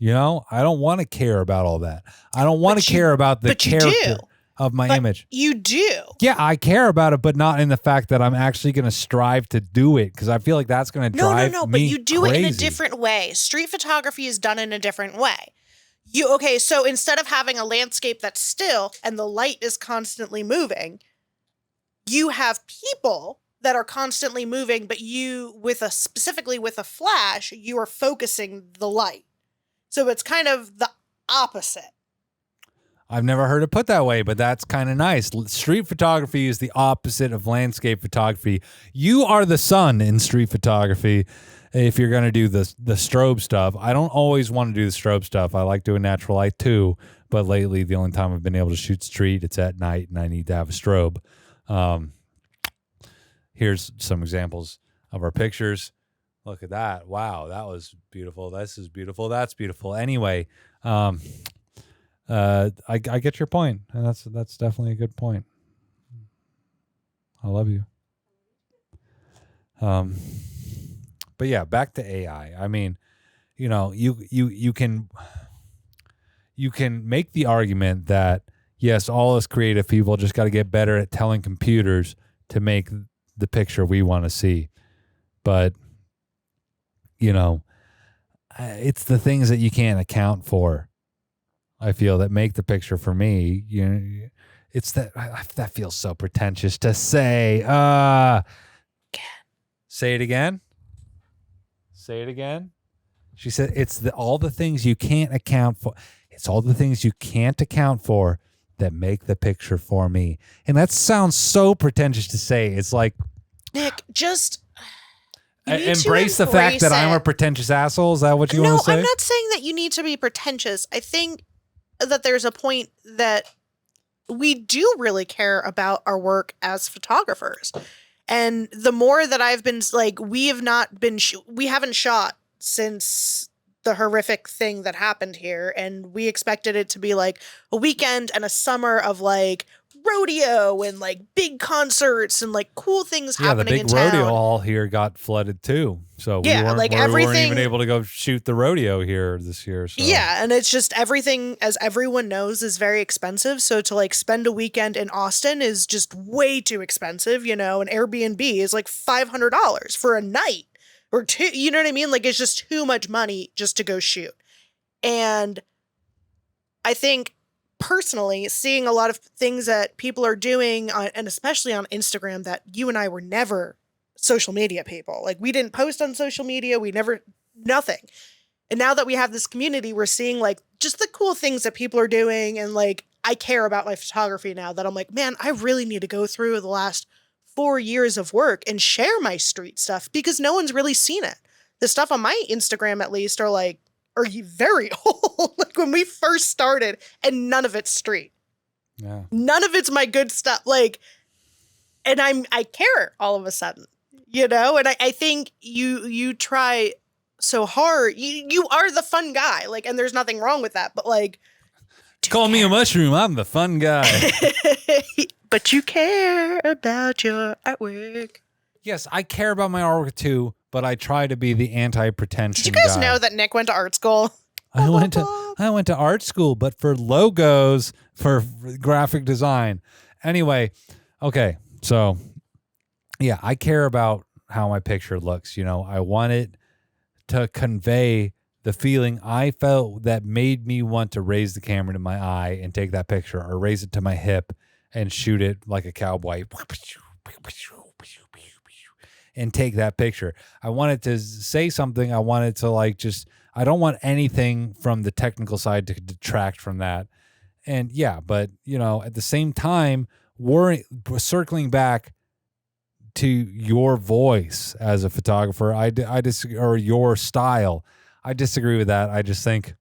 I don't want to care about all that. I don't want to care about the character of my image. You do. Yeah, I care about it, but not in the fact that I'm actually going to strive to do it, because I feel like that's going to drive me but you do crazy. it in a different way. Street photography is done in a different way. So instead of having a landscape that's still and the light is constantly moving, you have people that are constantly moving, but specifically with a flash, you are focusing the light. So it's kind of the opposite. I've never heard it put that way, but that's kind of nice. Street photography is the opposite of landscape photography. You are the sun in street photography if you're going to do the strobe stuff. I don't always want to do the strobe stuff. I like doing natural light too, but lately the only time I've been able to shoot street, it's at night and I need to have a strobe. Here's some examples of our pictures. Look at that. Wow, that was beautiful. This is beautiful. That's beautiful. Anyway, I get your point, and that's definitely a good point. I love you. But yeah, back to AI. I mean, you can make the argument that yes, all us creative people just got to get better at telling computers to make the picture we want to see. But it's the things that you can't account for, I feel, that make the picture for me. It's that feels so pretentious to say. Say it again. Say it again. She said it's all the things you can't account for. It's all the things you can't account for that make the picture for me. And that sounds so pretentious to say. It's like, Nick, just embrace the fact that I'm a pretentious asshole. Is that what you want to say? No, I'm not saying that you need to be pretentious. I think that there's a point that we do really care about our work as photographers. And the more that I've been we haven't shot since the horrific thing that happened here. And we expected it to be like a weekend and a summer of rodeo and big concerts and cool things happening in town. Yeah, the big rodeo hall here got flooded too. So we weren't even able to go shoot the rodeo here this year. So. Yeah, and it's just everything, as everyone knows, is very expensive. So to spend a weekend in Austin is just way too expensive. An Airbnb is $500 for a night or two. You know what I mean? It's just too much money just to go shoot. And I think personally, seeing a lot of things that people are doing, and especially on Instagram, that you and I were never social media people. We didn't post on social media. We never, nothing. And now that we have this community, we're seeing just the cool things that people are doing. And I care about my photography now that I'm man, I really need to go through the last 4 years of work and share my street stuff because no one's really seen it. The stuff on my Instagram, at least, are very old, when we first started, and none of it's street. Yeah. None of it's my good stuff. And I care all of a sudden, and I think you try so hard. You are the fun guy, and there's nothing wrong with that, but call me a mushroom. I'm the fun guy. But you care about your artwork. Yes, I care about my artwork too, but I try to be the anti-pretension. Did you guys guy. know that Nick went to art school? I went to art school, but for logos, for graphic design. Anyway, okay, so yeah, I care about how my picture looks. I want it to convey the feeling I felt that made me want to raise the camera to my eye and take that picture, or raise it to my hip and shoot it like a cowboy and take that picture. I wanted to say something. I wanted to I don't want anything from the technical side to detract from that. And yeah, but at the same time, circling back to your voice as a photographer, I disagree, or your style. I disagree with that. I just think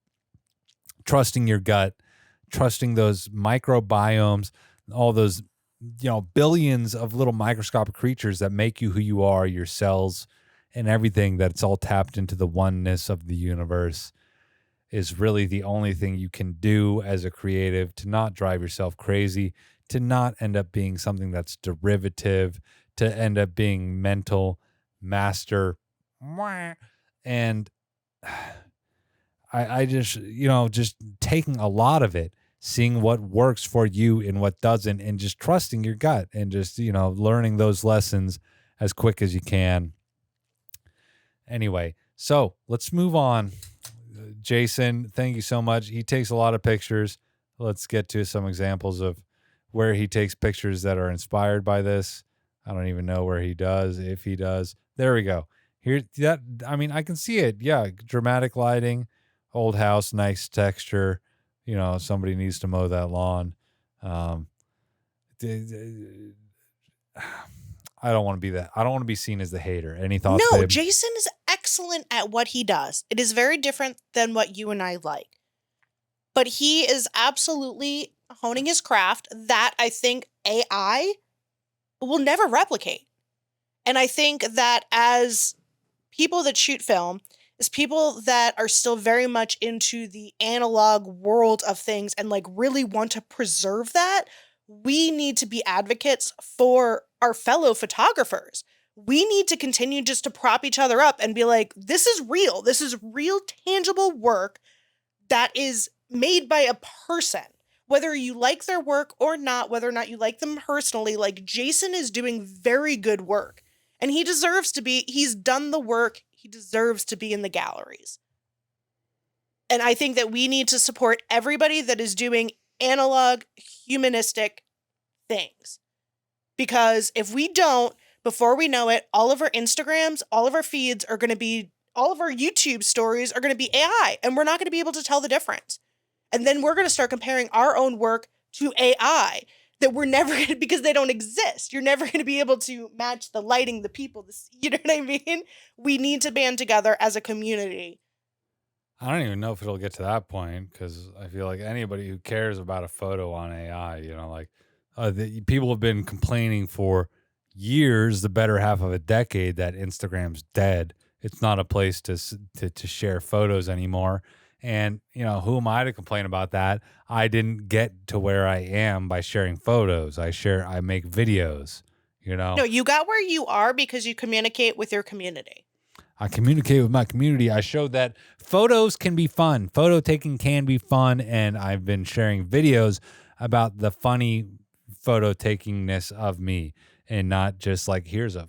trusting your gut, trusting those microbiomes, all those, billions of little microscopic creatures that make you who you are, your cells and everything, that's all tapped into the oneness of the universe, is really the only thing you can do as a creative to not drive yourself crazy, to not end up being something that's derivative, to end up being mental master. And I just, just taking a lot of it, seeing what works for you and what doesn't, and just trusting your gut and just, learning those lessons as quick as you can. Anyway, so let's move on. Jason, thank you so much. He takes a lot of pictures. Let's get to some examples of where he takes pictures that are inspired by this. I don't even know where he does, if he does. There we go. Here, I can see it. Yeah, dramatic lighting, old house, nice texture. Somebody needs to mow that lawn. I don't want to be that. I don't want to be seen as the hater. Any thoughts? No, babe? Jason is excellent at what he does. It is very different than what you and I like. But he is absolutely honing his craft that I think AI will never replicate. And I think that as people that shoot film, as people that are still very much into the analog world of things and like really want to preserve that, we need to be advocates for our fellow photographers. We need to continue just to prop each other up and be like, this is real. This is real, tangible work that is made by a person. Whether you like their work or not, whether or not you like them personally, like Jason is doing very good work. And he deserves to be, he's done the work, he deserves to be in the galleries. And I think that we need to support everybody that is doing analog, humanistic things. Because if we don't, before we know it, all of our Instagrams, all of our feeds are going to be, all of our YouTube stories are going to be AI, and we're not going to be able to tell the difference. And then we're going to start comparing our own work to AI that we're never going to, because they don't exist. You're never going to be able to match the lighting, the people, you know what I mean? We need to band together as a community. I don't even know if it'll get to that point, because I feel like anybody who cares about a photo on AI, people have been complaining for years, the better half of a decade, that Instagram's dead. It's not a place to share photos anymore. And, who am I to complain about that? I didn't get to where I am by sharing photos. I make videos, No, you got where you are because you communicate with your community. I communicate with my community. I showed that photos can be fun. Photo taking can be fun. And I've been sharing videos about the funny photo takingness of me, and not just like, here's an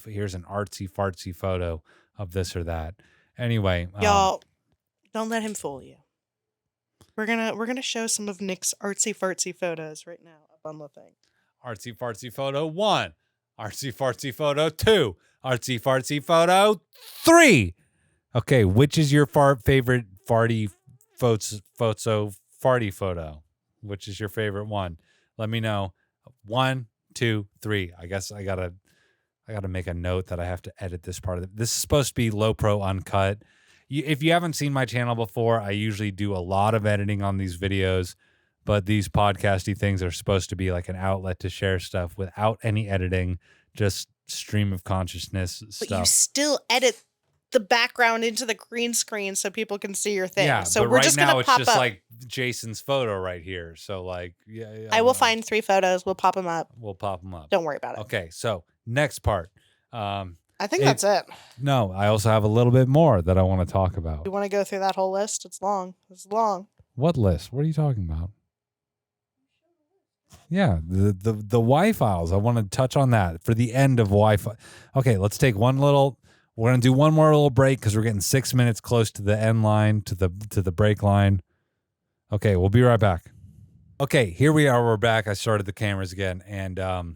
artsy fartsy photo of this or that. Anyway, y'all, don't let him fool you. We're gonna show some of Nick's artsy fartsy photos right now up on the thing. Artsy fartsy photo 1, artsy fartsy photo 2, artsy fartsy photo 3. Okay, which is your favorite farty photo? Which is your favorite one? Let me know. 1, 2, 3. I guess I gotta make a note that I have to edit this part of it. This is supposed to be LOPRO Uncut. If you haven't seen my channel before, I usually do a lot of editing on these videos, but these podcasty things are supposed to be like an outlet to share stuff without any editing, just stream of consciousness stuff. But you still edit the background into the green screen so people can see your thing. Yeah, so but we're right just now gonna it's pop just up. like Jason's photo right here. So like, yeah, I will find 3 photos. We'll pop them up. We'll pop them up. Don't worry about it. Okay, so next part. I think that's it. No, I also have a little bit more that I want to talk about. You want to go through that whole list? It's long. It's long. What list? What are you talking about? Yeah, the Y files. I want to touch on that for the end of Wi-Fi. Okay, let's take we're going to do one more little break because we're getting 6 minutes close to the end line, to the break line. Okay, we'll be right back. Okay, here we are. We're back. I started the cameras again, and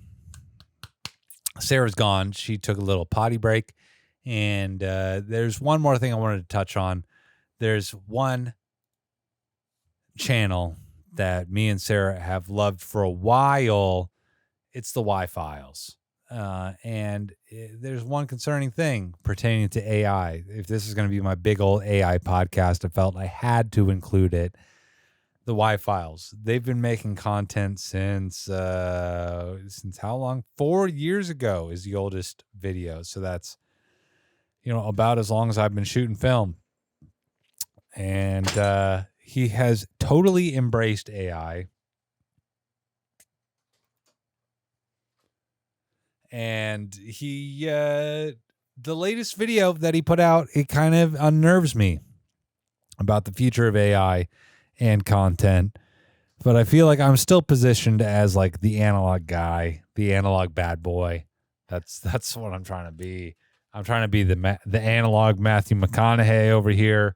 Sarah's gone. She took a little potty break, and there's one more thing I wanted to touch on. There's one channel that me and Sarah have loved for a while. It's the Y-Files. And there's one concerning thing pertaining to AI. If this is going to be my big old AI podcast, I felt I had to include it. the Y Files. They've been making content since how long? 4 years ago is the oldest video. So that's, about as long as I've been shooting film. And he has totally embraced AI. And he, the latest video that he put out, it kind of unnerves me about the future of AI and content. But I feel like I'm still positioned as like the analog guy, the analog bad boy. That's what I'm trying to be. I'm trying to be the analog Matthew McConaughey over here.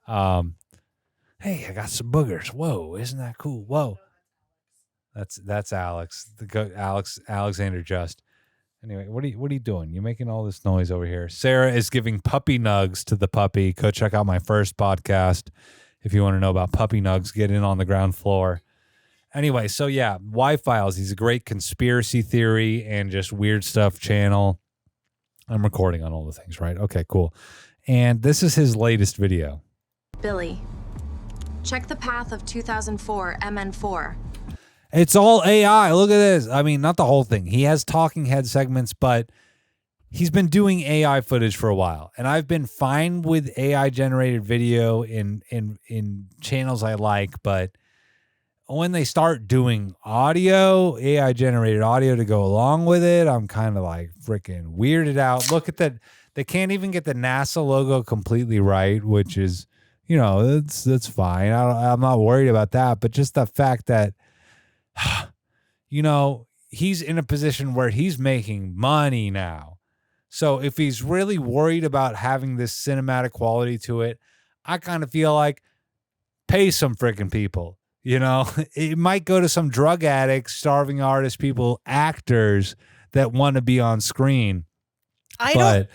Hey, I got some boogers. Whoa, isn't that cool? Whoa. That's Alex. Alexander Just. Anyway, what are you doing? You're making all this noise over here. Sarah is giving puppy nugs to the puppy. Go check out my first podcast if you want to know about puppy nugs. Get in on the ground floor. Anyway, so yeah, Y Files. He's a great conspiracy theory and just weird stuff channel. I'm recording on all the things, right? Okay, cool. And this is his latest video. Billy, check the path of 2004 MN4. It's all AI. Look at this. I mean, not the whole thing. He has talking head segments, but he's been doing AI footage for a while. And I've been fine with AI generated video in channels I like, but when they start doing audio, AI generated audio to go along with it, I'm kind of like freaking weirded out. Look at that. They can't even get the NASA logo completely right, which is, that's fine. I'm not worried about that. But just the fact that, he's in a position where he's making money now. So if he's really worried about having this cinematic quality to it, I kind of feel like pay some freaking people. It might go to some drug addicts, starving artists, people, actors that want to be on screen. I don't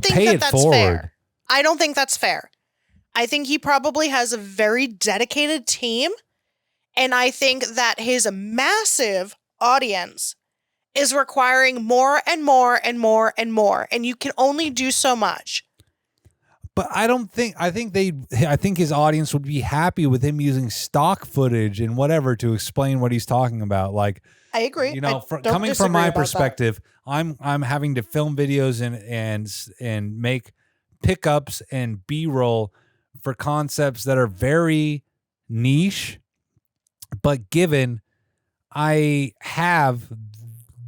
think pay it that's forward. Fair. I don't think that's fair. I think he probably has a very dedicated team. And I think that his massive audience is requiring more and more and more and more. And you can only do so much. But I think his audience would be happy with him using stock footage and whatever to explain what he's talking about. Like, I agree. Coming from my perspective, I'm having to film videos and make pickups and B-roll for concepts that are very niche. But given I have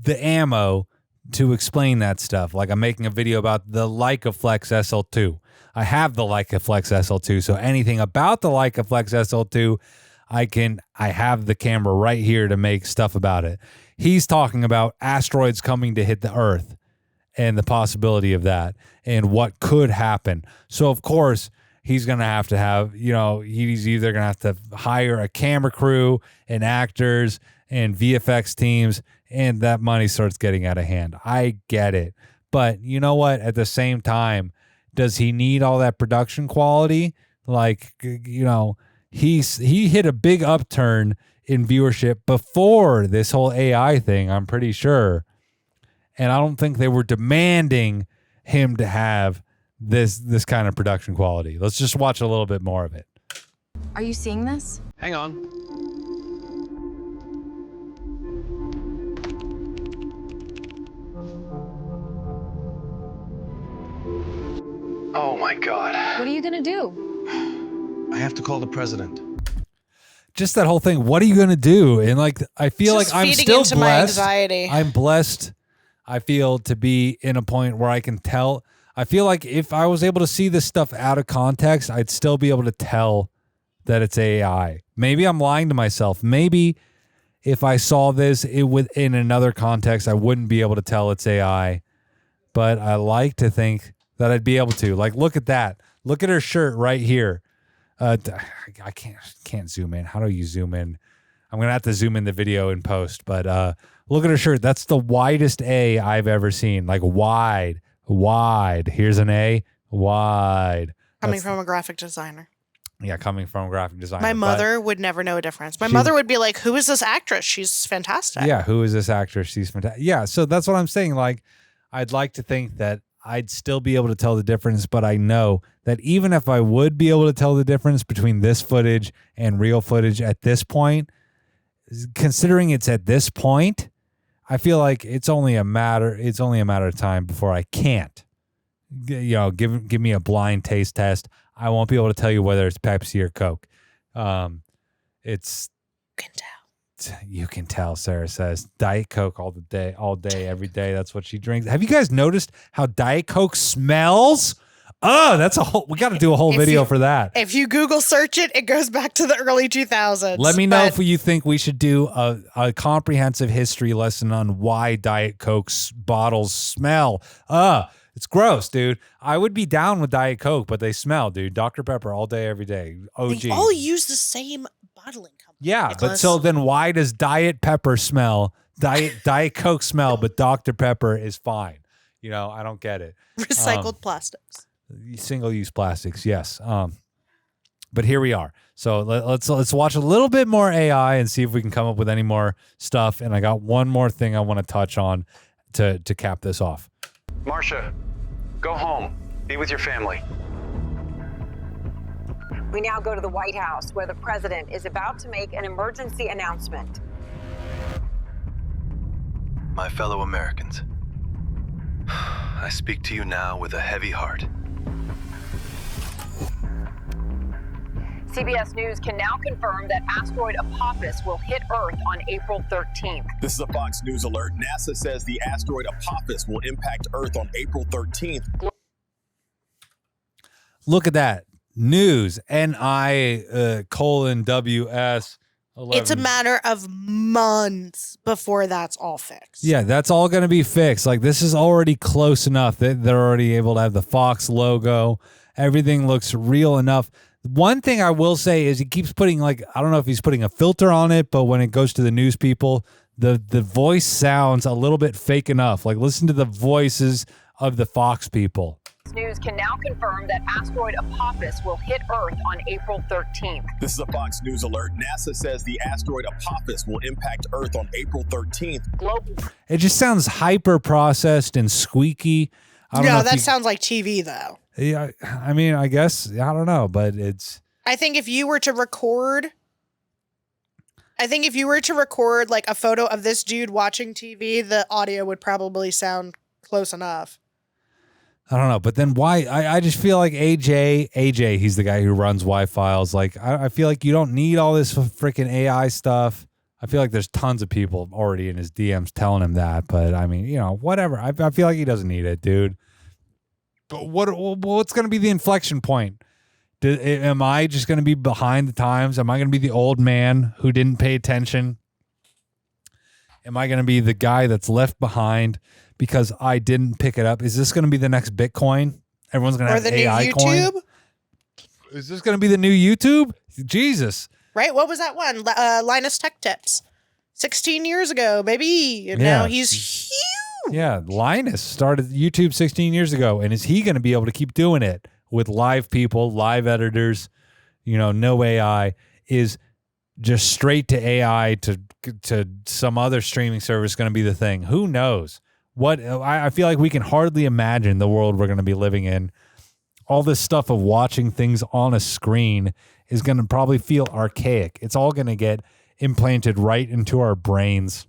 the ammo to explain that stuff, like I'm making a video about the Leica Flex SL2. I have the Leica Flex SL2, so anything about the Leica Flex SL2, I have the camera right here to make stuff about it. He's talking about asteroids coming to hit the Earth and the possibility of that and what could happen. So of course, he's going to have, he's either going to have to hire a camera crew and actors and VFX teams, and that money starts getting out of hand. I get it. But you know what? At the same time, does he need all that production quality? Like, he hit a big upturn in viewership before this whole AI thing, I'm pretty sure. And I don't think they were demanding him to have this kind of production quality. Let's just watch a little bit more of it. Are you seeing this? Hang on. Oh my God. What are you gonna do? I have to call the president. Just that whole thing. What are you going to do? And I feel like I'm still blessed. My anxiety. I'm blessed. I feel to be in a point where I can tell. I feel like if I was able to see this stuff out of context, I'd still be able to tell that it's AI. Maybe I'm lying to myself. Maybe if I saw this in another context, I wouldn't be able to tell it's AI. But I like to think that I'd be able to. Like, look at that. Look at her shirt right here. I can't zoom in. How do you zoom in? I'm going to have to zoom in the video in post. But look at her shirt. That's the widest A I've ever seen. Like wide. Here's an A. Wide. Coming from a graphic designer. Yeah, coming from a graphic designer. My mother would never know a difference. My mother would be like, who is this actress? She's fantastic. Yeah, who is this actress? She's fantastic. Yeah, so that's what I'm saying. Like, I'd like to think that I'd still be able to tell the difference, but I know that even if I would be able to tell the difference between this footage and real footage at this point, considering it's at this point, I feel like it's only a matter of time before I can't. Give me a blind taste test. I won't be able to tell you whether it's Pepsi or Coke. It's you can tell, Sarah says. Diet Coke all day, every day. That's what she drinks. Have you guys noticed how Diet Coke smells? Oh, we got to do a whole video for that. If you Google search it, it goes back to the early 2000s. Let me know if you think we should do a comprehensive history lesson on why Diet Coke bottles smell. It's gross, dude. I would be down with Diet Coke, but they smell, dude. Dr. Pepper all day, every day. OG. They all use the same bottling company. Yeah, Nicholas. but so then why does Diet Pepper smell? Diet Coke smell, but Dr. Pepper is fine. I don't get it. Recycled plastics. Single-use plastics, yes. But here we are. So let's watch a little bit more AI and see if we can come up with any more stuff. And I got one more thing I want to touch on to cap this off. Marcia, go home. Be with your family. We now go to the White House, where the president is about to make an emergency announcement. My fellow Americans, I speak to you now with a heavy heart. CBS News can now confirm that asteroid Apophis will hit Earth on April 13th. This is a Fox News alert. NASA says the asteroid Apophis will impact Earth on April 13th. Look at that. News, NI:WS. 11. It's a matter of months before that's all fixed. Yeah, that's all going to be fixed. Like, this is already close enough that they're already able to have the Fox logo. Everything looks real enough. One thing I will say is he keeps putting, I don't know if he's putting a filter on it, but when it goes to the news people, the voice sounds a little bit fake enough. Like, listen to the voices of the Fox people. News can now confirm that asteroid Apophis will hit Earth on April 13th. This is a Fox News alert. NASA says the asteroid Apophis will impact Earth on April 13th. It just sounds hyper processed and squeaky. Sounds like TV though. Yeah, I mean, I guess, I don't know, but it's... I think if you were to record like a photo of this dude watching TV, the audio would probably sound close enough. I don't know, but then why? I just feel like AJ, he's the guy who runs Y-Files. Like, I feel like you don't need all this freaking AI stuff. I feel like there's tons of people already in his DMs telling him that, but I mean, whatever. I feel like he doesn't need it, dude. But what's going to be the inflection point? Am I just going to be behind the times? Am I going to be the old man who didn't pay attention? Am I going to be the guy that's left behind because I didn't pick it up? Is this going to be the next Bitcoin? Everyone's going to have the AI new coin. YouTube? Is this going to be the new YouTube? Jesus. Right? What was that one? Linus Tech Tips. 16 years ago, baby. And now he's huge. Yeah, Linus started YouTube 16 years ago, and is he going to be able to keep doing it with live people, live editors, no AI? Is just straight to AI to some other streaming service going to be the thing? Who knows? I feel like we can hardly imagine the world we're going to be living in. All this stuff of watching things on a screen is going to probably feel archaic. It's all going to get implanted right into our brains,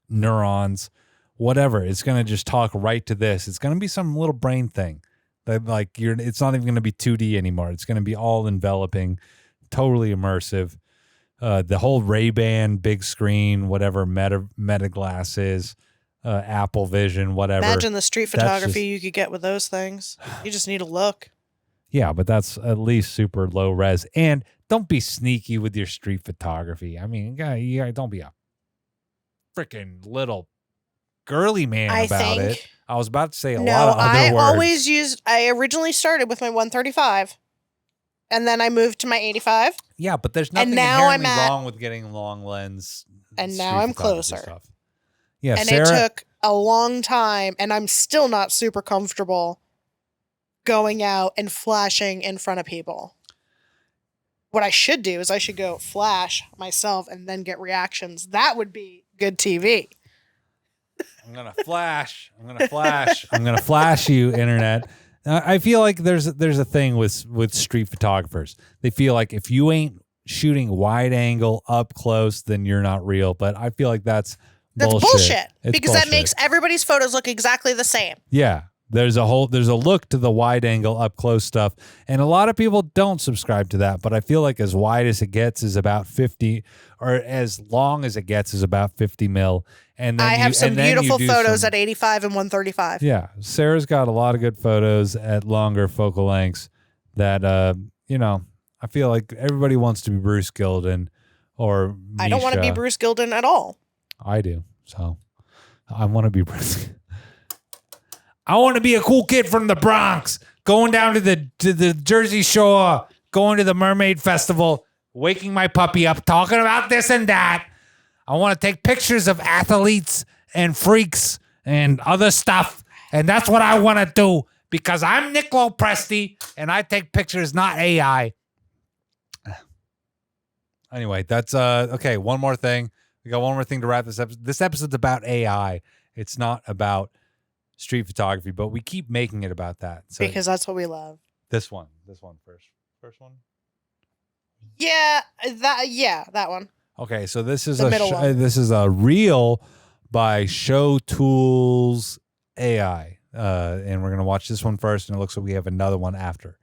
neurons, whatever. It's going to just talk right to this. It's going to be some little brain thing that it's not even going to be 2D anymore. It's going to be all enveloping, totally immersive. The whole Ray-Ban big screen, whatever meta glasses, Apple Vision, whatever. Imagine the street photography you could get with those things. You just need a look. Yeah, but that's at least super low res. And don't be sneaky with your street photography. I mean, you don't be a freaking little girly man about it. I was about to say a lot of other words. I originally started with my 135, and then I moved to my 85. Yeah, but there's nothing inherently wrong with getting long lens. And now I'm closer. Stuff. Yeah, and Sarah, it took a long time, and I'm still not super comfortable going out and flashing in front of people. What I should do is I should go flash myself and then get reactions. That would be good TV. I'm gonna flash. I'm gonna flash. I'm gonna flash you, internet. I feel like there's a thing with street photographers. They feel like if you ain't shooting wide angle up close, then you're not real. But I feel like that's bullshit. Because bullshit. that makes everybody's photos look exactly the same. Yeah. There's a look to the wide angle up close stuff. And a lot of people don't subscribe to that, but I feel like as wide as it gets is about 50, or as long as it gets is about 50 mil. And then I have some beautiful photos at 85 and 135. Yeah. Sarah's got a lot of good photos at longer focal lengths that, I feel like everybody wants to be Bruce Gilden or Misha. I don't want to be Bruce Gilden at all. I do. So I want to be Bruce. I want to be a cool kid from the Bronx, going down to the Jersey Shore, going to the Mermaid Festival, waking my puppy up, talking about this and that. I want to take pictures of athletes and freaks and other stuff, and that's what I want to do because I'm Nick LoPresti, and I take pictures, not AI. Anyway, that's okay. One more thing. We got one more thing to wrap this episode. This episode's about AI. It's not about street photography, but we keep making it about that. So because that's what we love. This one first. First one. Yeah, that one. Okay, so this is This is a reel by Show Tools AI, and we're gonna watch this one first, and it looks like we have another one after.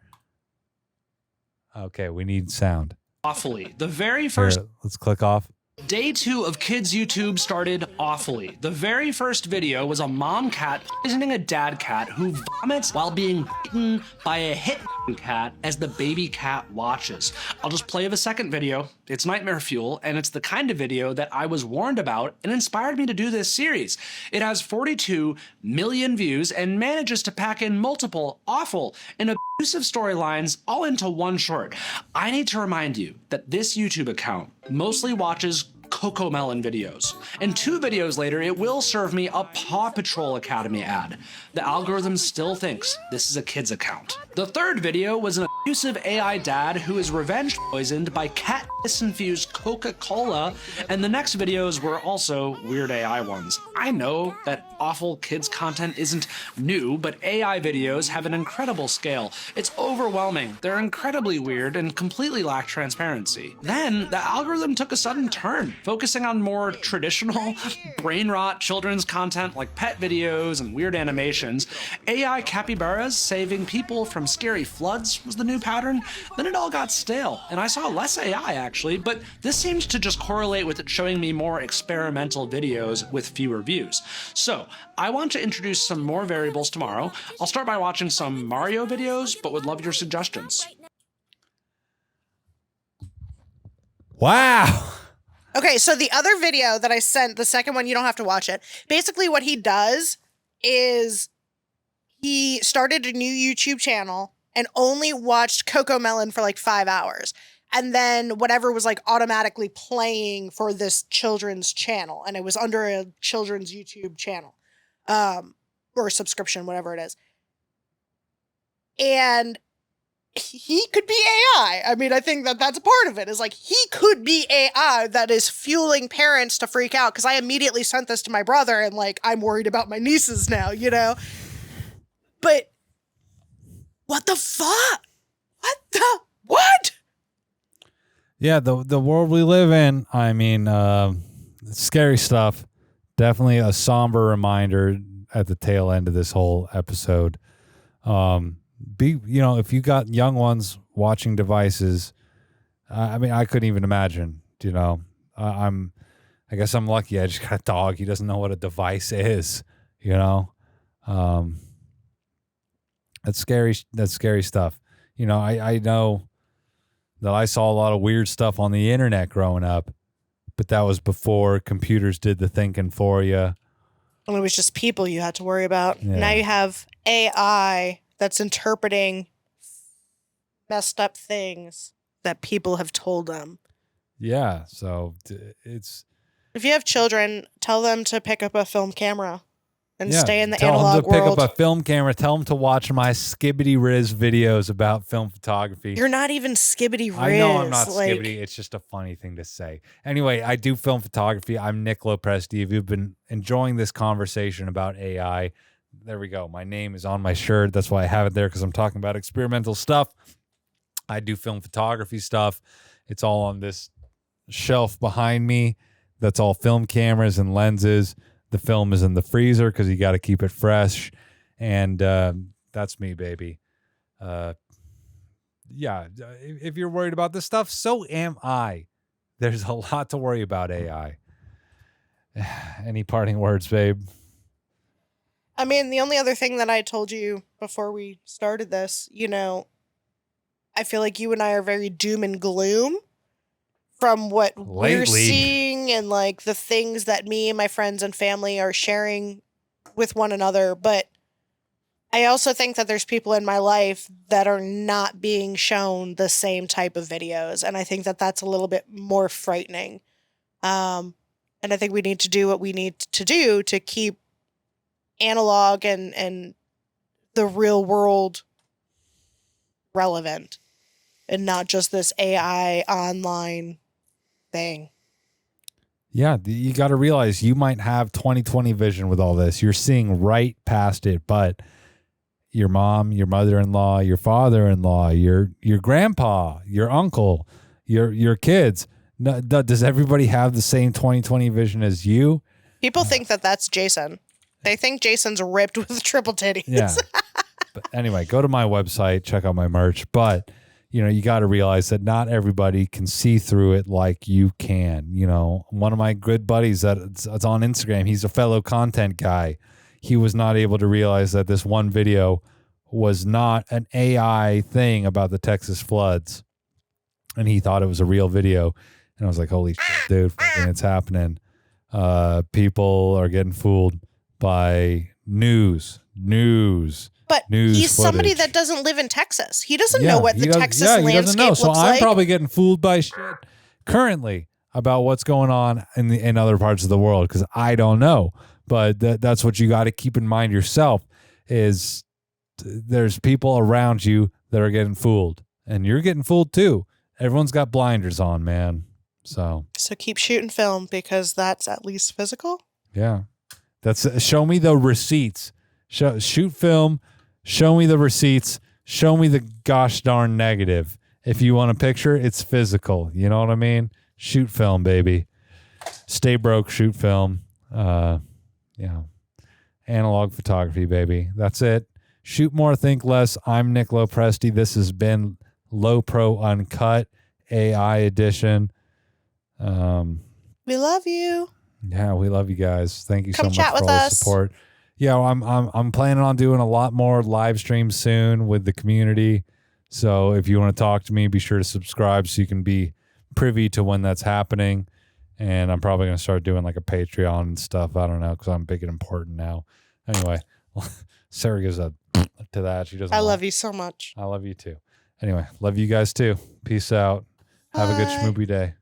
Okay, we need sound. Awfully, the very first. Here, let's click off. Day 2 of Kids YouTube started awfully. The very first video was a mom cat poisoning a dad cat who vomits while being bitten by a hit cat as the baby cat watches. I'll just play the second video. It's nightmare fuel, and it's the kind of video that I was warned about and inspired me to do this series. It has 42 million views and manages to pack in multiple awful and abusive storylines all into one short. I need to remind you that this YouTube account mostly watches Cocomelon videos. And 2 videos later, it will serve me a Paw Patrol Academy ad. The algorithm still thinks this is a kid's account. The third video was an abusive AI dad who is revenge poisoned by cat piss-infused Coca-Cola, and the next videos were also weird AI ones. I know that awful kids content isn't new, but AI videos have an incredible scale. It's overwhelming, they're incredibly weird, and completely lack transparency. Then, the algorithm took a sudden turn, focusing on more traditional, brain rot children's content like pet videos and weird animations. AI capybaras saving people from scary floods was the new pattern. Then it all got stale, and I saw less AI actually, but this seems to just correlate with it showing me more experimental videos with fewer views. So, I want to introduce some more variables tomorrow. I'll start by watching some Mario videos, but would love your suggestions. Wow. Okay, so the other video that I sent, the second one, you don't have to watch it. Basically what he does is he started a new YouTube channel and only watched Cocomelon for like 5 hours. And then whatever was like automatically playing for this children's channel. And it was under a children's YouTube channel. Or subscription, whatever it is. And he could be AI. I mean, I think that that's a part of it. Is like he could be AI that is fueling parents to freak out. Because I immediately sent this to my brother and like, I'm worried about my nieces now, you know? But what the fuck? What? Yeah, the world we live in, I mean, scary stuff. Definitely a somber reminder at the tail end of this whole episode. If you got young ones watching devices, I mean, I couldn't even imagine, I guess I'm lucky. I just got a dog. He doesn't know what a device is, That's scary. That's scary stuff. I know that I saw a lot of weird stuff on the internet growing up, but that was before computers did the thinking for you. And it was just people you had to worry about. Yeah. Now you have AI that's interpreting messed up things that people have told them. Yeah, so it's... If you have children, tell them to pick up a film camera and stay in the tell analog him to pick world. up a film camera. Tell him to watch my skibbity riz videos about film photography. You're not even skibbity riz. I know I'm not skibbity. It's just a funny thing to say. Anyway, I do film photography. I'm Nick LoPresti. If you've been enjoying this conversation about AI, there we go. My name is on my shirt. That's why I have it there, because I'm talking about experimental stuff. I do film photography stuff. It's all on this shelf behind me. That's all film cameras and lenses. The film is in the freezer because you got to keep it fresh. And that's me, baby. Yeah, if you're worried about this stuff, so am I. There's a lot to worry about AI. Any parting words, babe? I mean, the only other thing that I told you before we started this, you know, I feel like you and I are very doom and gloom from what we're seeing and like the things that me and my friends and family are sharing with one another. But I also think that there's people in my life that are not being shown the same type of videos. And I think that that's a little bit more frightening. And I think we need to do what we need to do to keep analog and the real world relevant and not just this AI online thing. Yeah, you got to realize you might have 20/20 vision with all this. You're seeing right past it, but your mom, your mother-in-law, your father-in-law, your grandpa, your uncle, your kids, does everybody have the same 20/20 vision as you? People think that that's Jason. They think Jason's ripped with triple titties. Yeah. But anyway, go to my website, check out my merch, but you know, you got to realize that not everybody can see through it like you can. You know, one of my good buddies that's on Instagram, he's a fellow content guy. He was not able to realize that this one video was not an AI thing about the Texas floods. And he thought it was a real video. And I was like, holy shit, dude, fucking it's happening. People are getting fooled by news. But he's somebody that doesn't live in Texas. He doesn't know what the Texas landscape looks like. So I'm probably getting fooled by shit currently about what's going on in other parts of the world because I don't know. But that's what you got to keep in mind yourself is there's people around you that are getting fooled. And you're getting fooled too. Everyone's got blinders on, man. So keep shooting film because that's at least physical. Yeah. That's show me the receipts. Shoot film. Show me the receipts. Show me the gosh darn negative. If you want a picture, it's physical. You know what I mean? Shoot film, baby. Stay broke, shoot film. Yeah. Analog photography, baby. That's it. Shoot more, think less. I'm Nick LoPresti. This has been LOPRO Uncut AI edition. We love you. Yeah, we love you guys. Thank you so much chat for with all the us. support. Yeah, I'm planning on doing a lot more live streams soon with the community. So if you want to talk to me, be sure to subscribe so you can be privy to when that's happening. And I'm probably going to start doing like a Patreon and stuff. I don't know because I'm big and important now. Anyway, Sarah gives a to that. She doesn't. I love you so much. I love you too. Anyway, love you guys too. Peace out. Have a good schmoopy day.